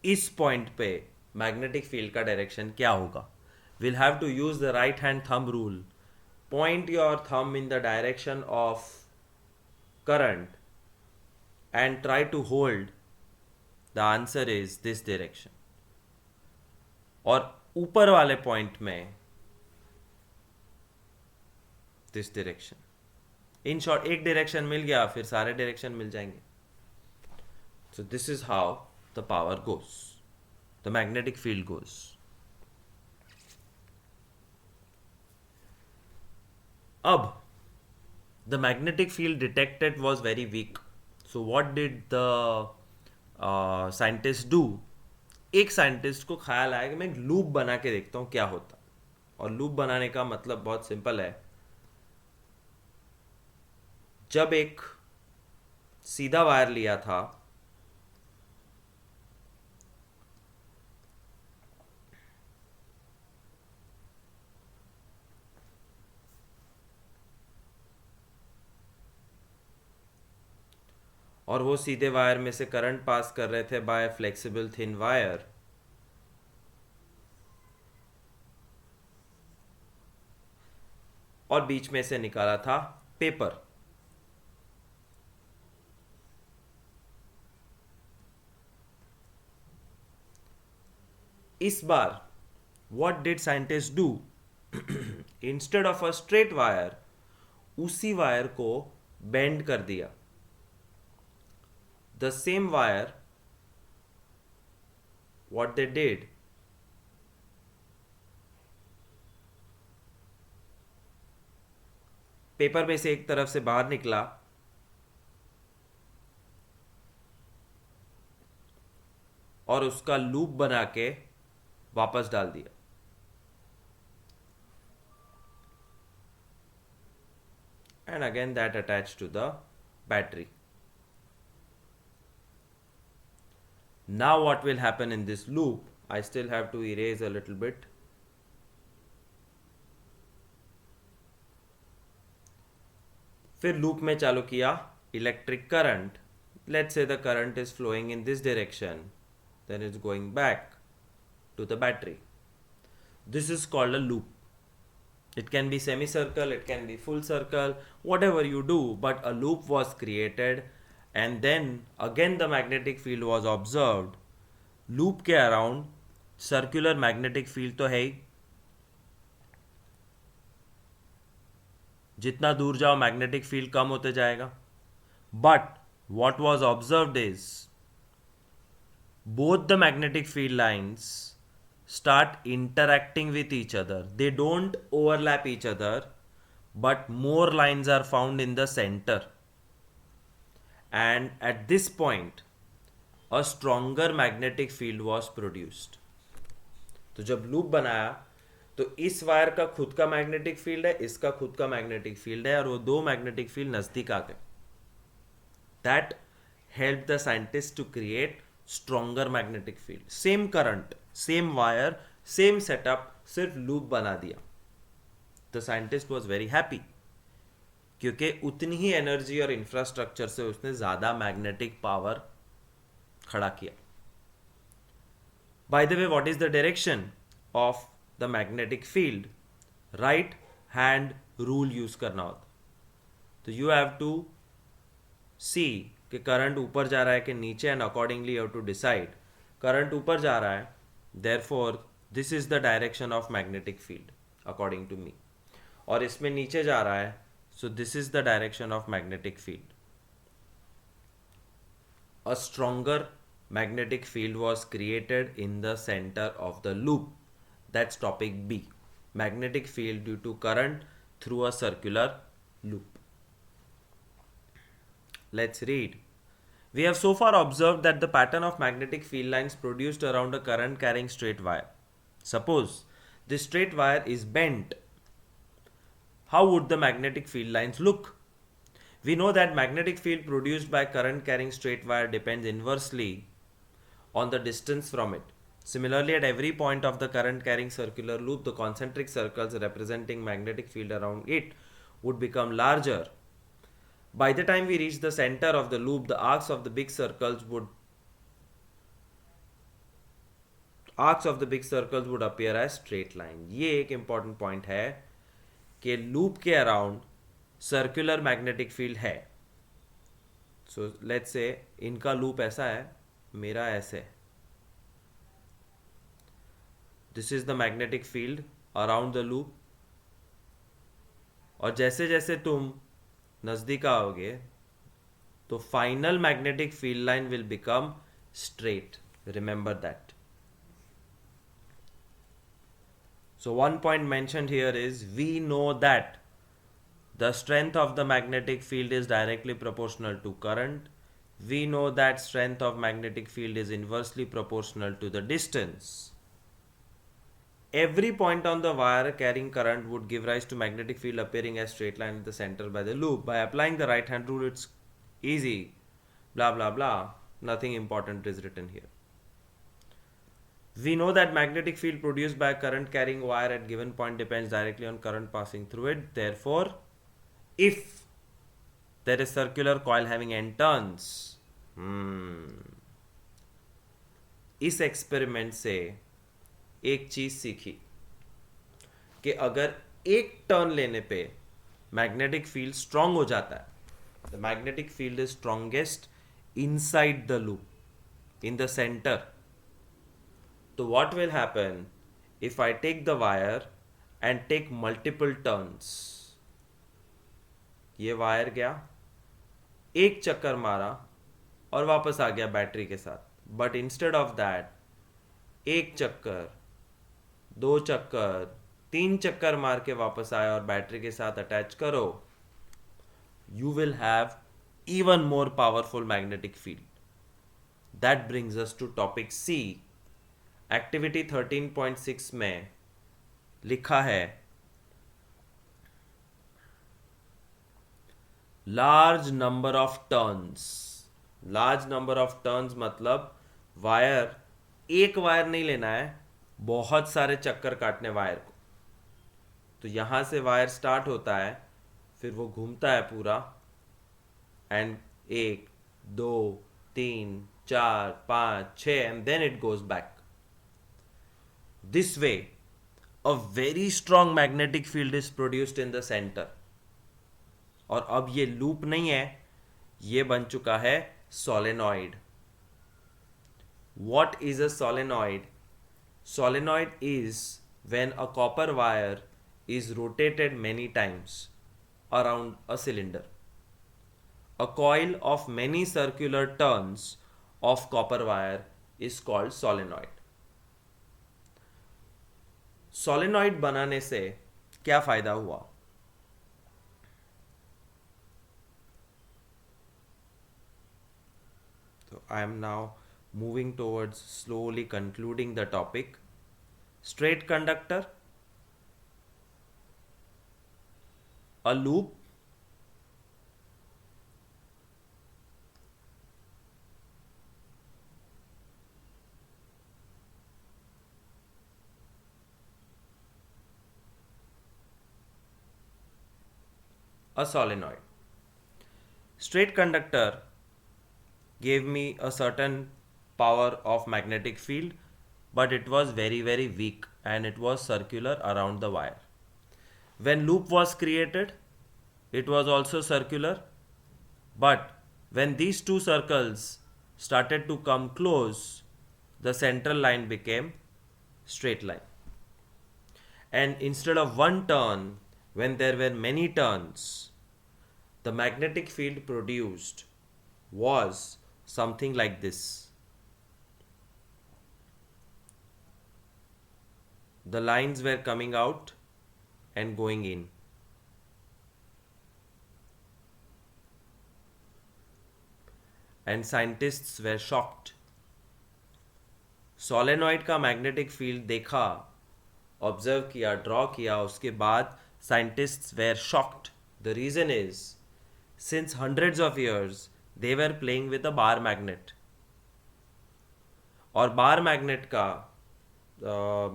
इस पॉइंट पे मैग्नेटिक फील्ड का डायरेक्शन क्या होगा. Will have to use the right hand thumb rule. Point your thumb in the direction of current and try to hold. The answer is this direction. और ऊपर वाले point में this direction. In short, एक direction मिल गया, फिर सारे direction मिल जाएंगे. So this is how the power goes, the magnetic field goes. अब the magnetic field detected was very weak. So what did the scientist do? एक scientist को ख्याल आया कि मैं एक लूप बना के देखता हूँ क्या होता. और लूप बनाने का मतलब बहुत सिंपल है. जब एक सीधा वायर लिया था, और वो सीधे वायर में से करंट पास कर रहे थे बाय फ्लेक्सिबल थिन वायर, और बीच में से निकाला था पेपर। इस बार what did scientists do? Instead of a straight wire, उसी वायर को बेंड कर दिया। The same wire, what they did, paper में से एक तरफ से बाहर निकला और उसका लूप बना के वापस डाल दिया। And again that attached to the battery. Now what will happen in this loop? I still have to erase a little bit. फिर लूप में चालू किया electric current. Let's say the current is flowing in this direction, then it's going back to the battery. This is called a loop. It can be semicircle, it can be full circle, whatever you do, but a loop was created and then again the magnetic field was observed. Loop के around circular magnetic field तो है ही, जितना दूर जाओ magnetic field कम होते जाएगा. But what was observed is both the magnetic field lines start interacting with each other. They don't overlap each other, but more lines are found in the center. And at this point, a stronger magnetic field was produced. तो जब loop बनाया तो इस wire का खुद का magnetic field है, इसका खुद का मैग्नेटिक फील्ड है, और वो दो मैग्नेटिक फील्ड नजदीक आ गए. That helped the scientists to create stronger magnetic field. Same current, same wire, same setup, सिर्फ लूप बना दिया. The scientist was very happy क्योंकि उतनी ही एनर्जी और इंफ्रास्ट्रक्चर से उसने ज्यादा मैग्नेटिक पावर खड़ा किया. By the way, what is the direction of the magnetic field? Right hand rule use करना होता. तो you have to see कि करंट ऊपर जा रहा है कि नीचे, and accordingly you have to decide. Current ऊपर जा रहा है, therefore this is the direction of magnetic field according to me. और इसमें नीचे जा रहा है, so this is the direction of magnetic field. A stronger magnetic field was created in the center of the loop. That's topic B. Magnetic field due to current through a circular loop. Let's read. We have so far observed that the pattern of magnetic field lines produced around a current carrying straight wire. Suppose this straight wire is bent. How would the magnetic field lines look? We know that magnetic field produced by current carrying straight wire depends inversely on the distance from it. Similarly, at every point of the current carrying circular loop, the concentric circles representing magnetic field around it would become larger. By the time we reach the center of the loop, the arcs of the big circles would appear as straight line. ये एक important point है कि loop के around circular magnetic field है. So let's say इनका loop ऐसा है, मेरा ऐसे. This is the magnetic field around the loop. और जैसे जैसे तुम नजदीक आओगे तो final magnetic field line will become straight. Remember that. So one point mentioned here is we know that the strength of the magnetic field is directly proportional to current. We know that strength of magnetic field is inversely proportional to the distance. Every point on the wire carrying current would give rise to magnetic field appearing as straight line at the center by the loop. By applying the right hand rule, it's easy. Blah blah blah. Nothing important is written here. We know that magnetic field produced by a current carrying wire at given point depends directly on current passing through it. Therefore, if there is circular coil having n turns, इस experiment से एक चीज सीखी कि अगर एक turn लेने पे मैग्नेटिक फील्ड स्ट्रांग हो जाता है, the magnetic field is strongest inside the loop in the centre. तो what will happen if I take the wire and take multiple turns? ये वायर गया, एक चक्कर मारा और वापस आ गया बैटरी के साथ. बट इंस्टेड ऑफ दैट एक चक्कर, दो चक्कर, तीन चक्कर मार के वापस आया और बैटरी के साथ अटैच करो, you will have even more powerful magnetic field. That brings us to topic C. Activity 13.6 में लिखा है large number of turns. Large number of turns मतलब वायर, एक वायर नहीं लेना है, बहुत सारे चक्कर काटने वायर को. तो यहां से वायर स्टार्ट होता है, फिर वो घूमता है पूरा, एंड एक, दो, तीन, चार, पाँच, छः, and then it goes back. This way, a very strong magnetic field is produced in the center. और अब ये लूप नहीं है, ये बन चुका है solenoid. What is a solenoid? Solenoid is when a copper wire is rotated many times around a cylinder. A coil of many circular turns of copper wire is called solenoid. Solenoid बनाने से क्या फायदा हुआ? तो I am now moving towards slowly concluding the topic. Straight conductor, a loop, a solenoid. Straight conductor gave me a certain power of magnetic field, but it was very very weak and it was circular around the wire. When loop was created, it was also circular, but when these two circles started to come close, the central line became straight line. And instead of one turn, when there were many turns, the magnetic field produced was something like this. The lines were coming out and going in. And scientists were shocked. Solenoid का magnetic field देखा, observe किया, draw किया, उसके बाद scientists were shocked. The reason is, since hundreds of years, they were playing with a bar magnet. और bar magnet का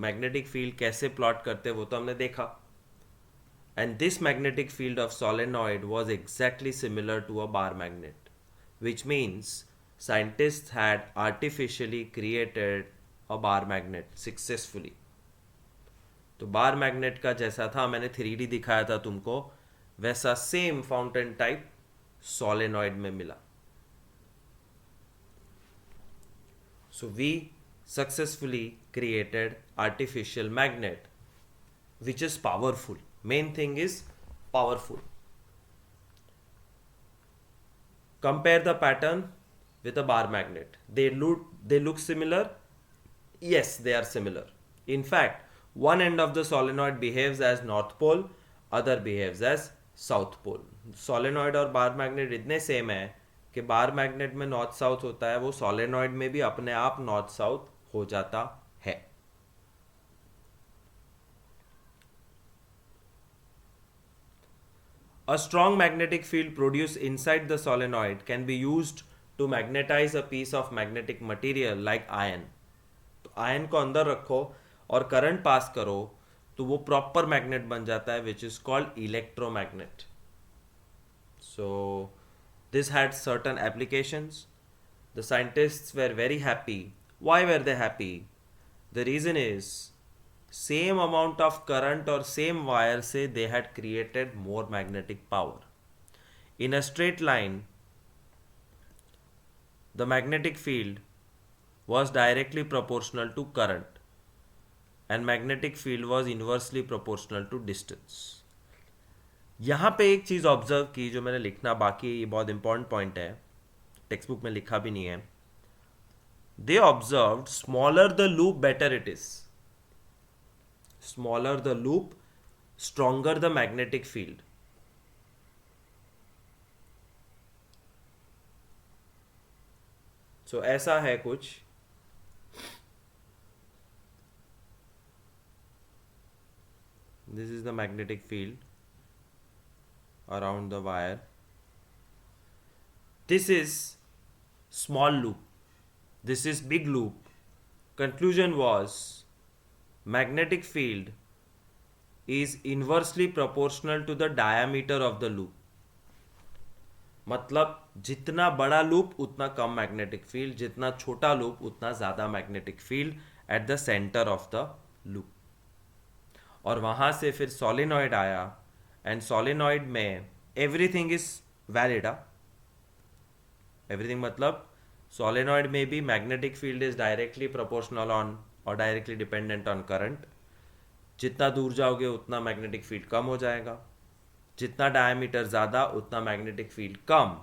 magnetic field कैसे plot करते वो तो हमने देखा. And this magnetic field of solenoid was exactly similar to a bar magnet, which means scientists had artificially created a bar magnet successfully. तो bar magnet का जैसा था, मैंने 3D दिखाया था तुमको, वैसा सेम फाउंटेन टाइप सोलेनॉइड में मिला. So we successfully created artificial magnet which is powerful. Main thing is powerful. Compare the pattern with a bar magnet. They look similar. Yes, they are similar. In fact, one end of the solenoid behaves as north pole, other behaves as south pole. Solenoid और bar magnet इतने same है कि bar magnet में north south होता है, वो solenoid में भी अपने आप नॉर्थ साउथ हो जाता है. A strong magnetic field produced inside the solenoid can be used to magnetize a piece of magnetic material like iron. तो आयन को अंदर रखो और करंट पास करो तो वो प्रॉपर मैग्नेट बन जाता है, which is called electromagnet. So this had certain applications. The scientists were very happy. Why were they happy? The reason is same amount of current or same wire say they had created more magnetic power. In a straight line, the magnetic field was directly proportional to current and magnetic field was inversely proportional to distance. यहाँ पे एक चीज़ observe की जो मैंने लिखना बाकी है, ये बहुत इंपॉर्टेंट पॉइंट है, टेक्स्ट बुक में लिखा भी नहीं है. They observed smaller the loop better it is. Smaller the loop, stronger the magnetic field. So ऐसा है कुछ. This is the magnetic field around the wire. This is small loop. This is big loop. Conclusion was magnetic field is inversely proportional to the diameter of the loop. मतलब जितना बड़ा loop उतना कम magnetic field, जितना छोटा loop उतना ज़्यादा magnetic field at the centre of the loop. और वहाँ से फिर सोलेनॉइड आया एंड सोलेनॉइड में एवरीथिंग इज वैलिड. एवरीथिंग मतलब सोलेनॉइड में भी magnetic field is directly proportional on और डायरेक्टली डिपेंडेंट ऑन करंट. जितना दूर जाओगे उतना मैग्नेटिक फील्ड कम हो जाएगा, जितना डायमीटर ज़्यादा उतना मैग्नेटिक फील्ड कम.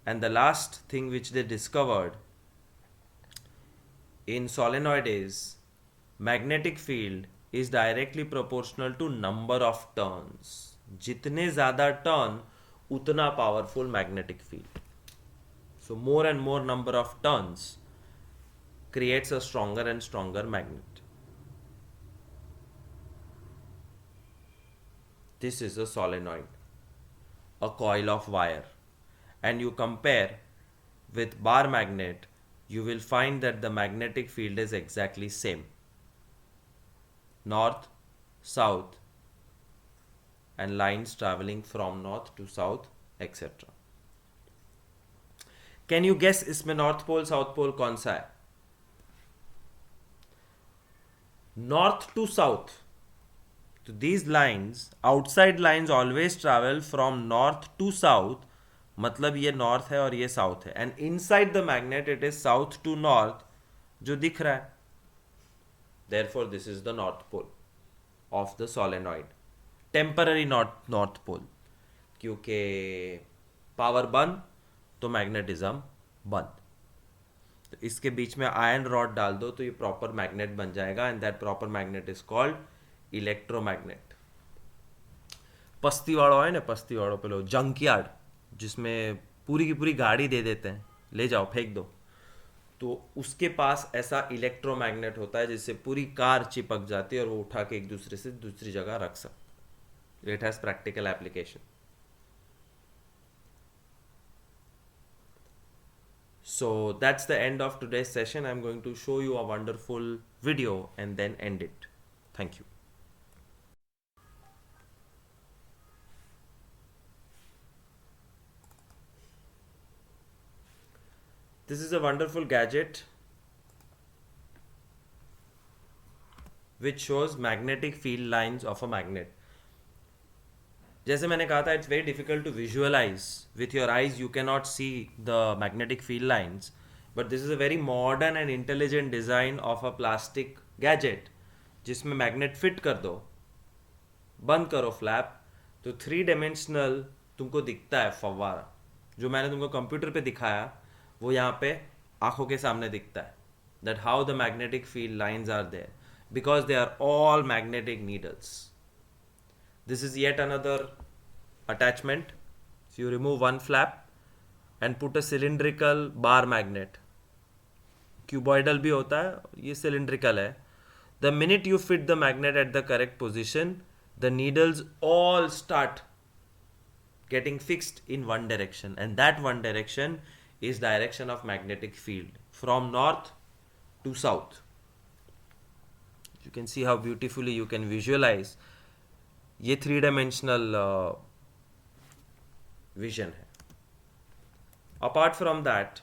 And the last thing which they discovered in solenoid is magnetic field is directly proportional to number of turns. जितने ज़्यादा टर्न उतना powerful magnetic field. So more and more number of turns creates a stronger and stronger magnet. This is a solenoid, a coil of wire, and you compare with bar magnet, you will find that the magnetic field is exactly same. North, south, and lines traveling from north to south, etc. Can you guess इसमें north pole south pole कौन सा है? North to south. तो these lines, outside lines always travel from north to south, मतलब ये north है और ये साउथ है. And inside the magnet it is south to north जो दिख रहा है. Therefore this is the north pole of the solenoid. Temporary north pole, क्योंकि पावर बंद तो मैग्नेटिज्म बंद. तो इसके बीच में आयरन रॉड डाल दो तो ये प्रॉपर मैग्नेट बन जाएगा and that proper magnet is called electromagnet. पस्ती वालों है ना, पस्ती वालों पे लो जंक यार्ड जिसमें पूरी की पूरी गाड़ी दे देते हैं, ले जाओ फेंक दो, तो उसके पास ऐसा इलेक्ट्रोमैग्नेट होता है जिससे पूरी कार चिपक जाती है और वो उठा के एक दूसरे से दूसरी जगह रख सकते. It has practical application. So that's the end of today's session. I'm going to show you a wonderful video and then end it. Thank you. This is a wonderful gadget which shows magnetic field lines of a magnet. जैसे मैंने कहा था, it's very difficult to visualise with your eyes. You can not see the magnetic field lines, but this is a very modern and intelligent design of a plastic gadget जिसमें magnet fit कर दो, बंद करो flap, तो 3 dimensional तुमको दिखता है फव्वारा. जो मैंने तुमको कंप्यूटर पे दिखाया वो यहाँ पे आंखों के सामने दिखता है. That how the magnetic field lines are there because they are all magnetic needles. This is yet another attachment. So you remove one flap and put a cylindrical bar magnet. Cuboidal भी होता है, ये cylindrical है. The minute you fit the magnet at the correct position, the needles all start getting fixed in one direction, and that one direction is direction of magnetic field from north to south. You can see how beautifully you can visualize. ये 3 dimensional vision है. Apart from that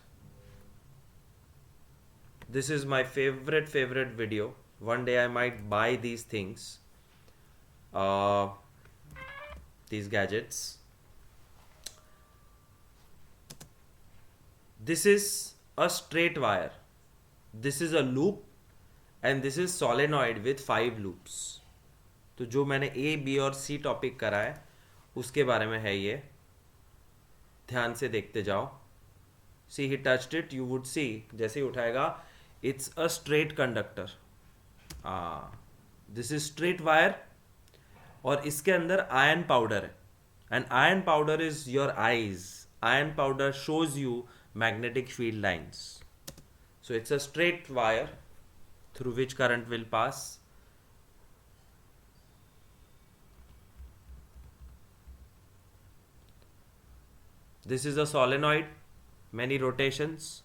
This is my favorite video. One day I might buy these things, uh, these gadgets. This is a straight wire. This is a loop and this is solenoid with 5 loops. तो जो मैंने A, B और C topic करा है उसके बारे में है ये. ध्यान से देखते जाओ. See, he touched it. You would see जैसे ही उठाएगा it's a straight conductor. This is straight wire और इसके अंदर iron powder है. And iron powder is your eyes. Iron powder shows you magnetic field lines. So it's a straight wire through which current will pass. This is a solenoid, many rotations.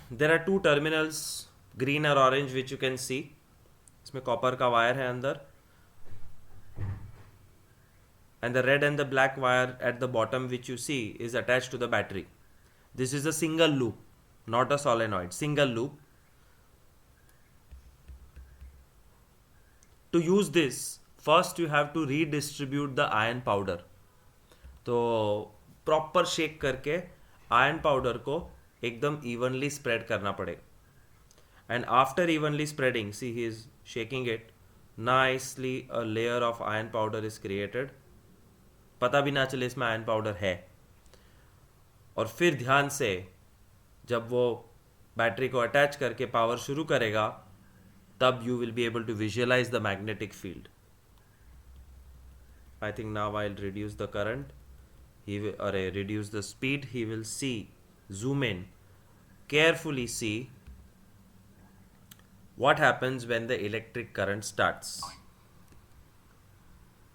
There are two terminals, green or orange, which you can see. इसमें copper का wire है अंदर. And the red and the black wire at the bottom which you see is attached to the battery. This is a single loop, not a solenoid, single loop. To use this, first you have to redistribute the iron powder. तो proper shake करके iron powder को एकदम evenly spread करना पड़ेगा. And after evenly spreading, see he is shaking it nicely, a layer of iron powder is created. पता भी ना चले इसमें आयरन पाउडर है. और फिर ध्यान से जब वो बैटरी को अटैच करके पावर शुरू करेगा तब you will be able to visualize the magnetic field. I think now I'll reduce the current. Reduce the speed. He will see, zoom in, carefully see what happens when the electric current starts.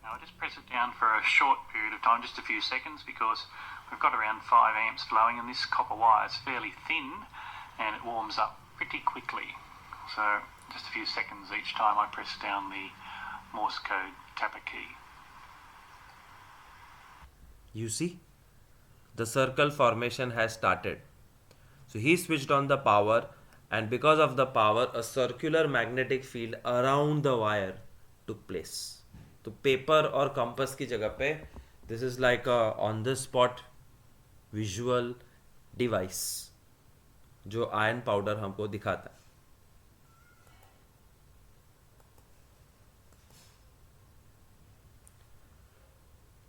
Now I just press it down for a short period of time, just a few seconds, because we've got around 5 amps flowing and this copper wire is fairly thin and it warms up pretty quickly. So just a few seconds each time I press down the Morse code tapper key. You see, the circle formation has started. So he switched on the power, and because of the power, a circular magnetic field around the wire took place. तो paper और compass की जगह पे this is like a on the spot visual device जो iron powder हमको दिखाता है.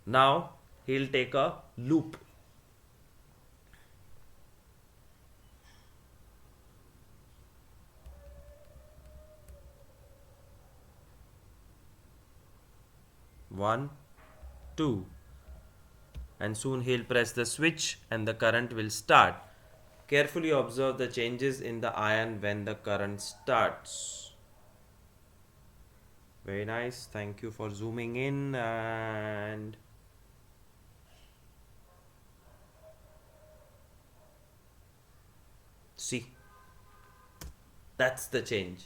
Now he'll take a loop. One, two, and soon he'll press the switch and the current will start. Carefully observe the changes in the iron when the current starts. Very nice. Thank you for zooming in. And see, that's the change.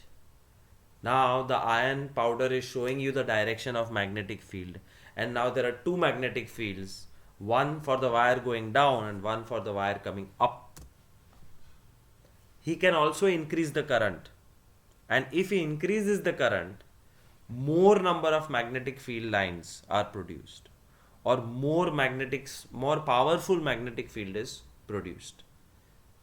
Now the iron powder is showing you the direction of magnetic field, and now there are two magnetic fields, one for the wire going down and one for the wire coming up. He can also increase the current, and if he increases the current, more number of magnetic field lines are produced, or more powerful magnetic field is produced,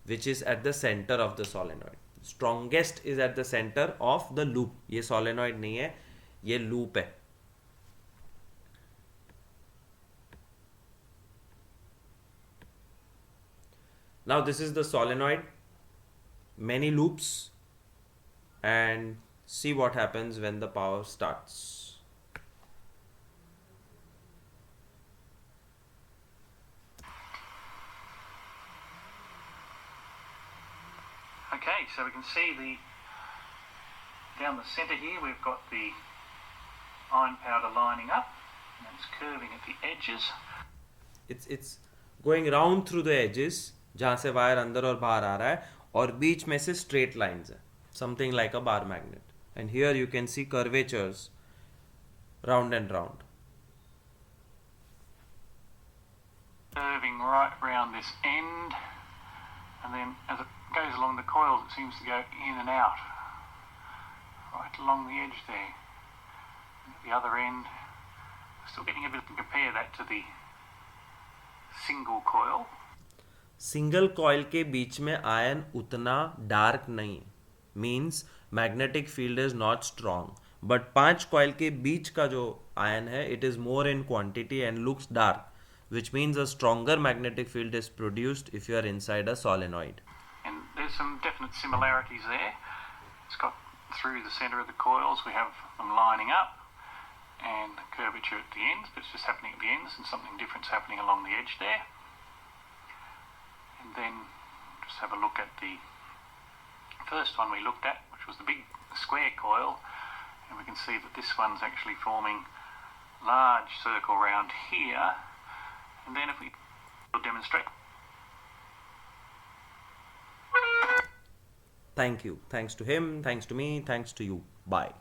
which is at the center of the solenoid. Strongest is at the center of the loop. ये solenoid नहीं है, ये loop है. Now this is the solenoid, many loops, and see what happens when the power starts. Okay, so we can see down the centre here we've got the iron powder lining up and it's curving at the edges. It's going round through the edges जहाँ से wire अंदर और बाहर आ रहा है, और बीच में से straight lines है, something like a bar magnet. And here you can see curvatures round and round. Curving right round this end, and then as it goes along the coils, it seems to go in and out, right along the edge there. And at the other end, still getting a bit to compare that to the single coil. Single coil के बीच में ion उतना dark नहीं, means magnetic field is not strong, but 5 coil के बीच का जो ion है it is more in quantity and looks dark, which means a stronger magnetic field is produced if you are inside a solenoid. And there's some definite similarities there. It's got through the center of the coils, we have them lining up and curvature at the ends, but it's just happening at the ends and something different's happening along the edge there. And then just have a look at the first one we looked at, which was the big square coil, and we can see that this one's actually forming large circle round here. And then if we will demonstrate. Thank you. Thanks to him, thanks to me, thanks to you. Bye.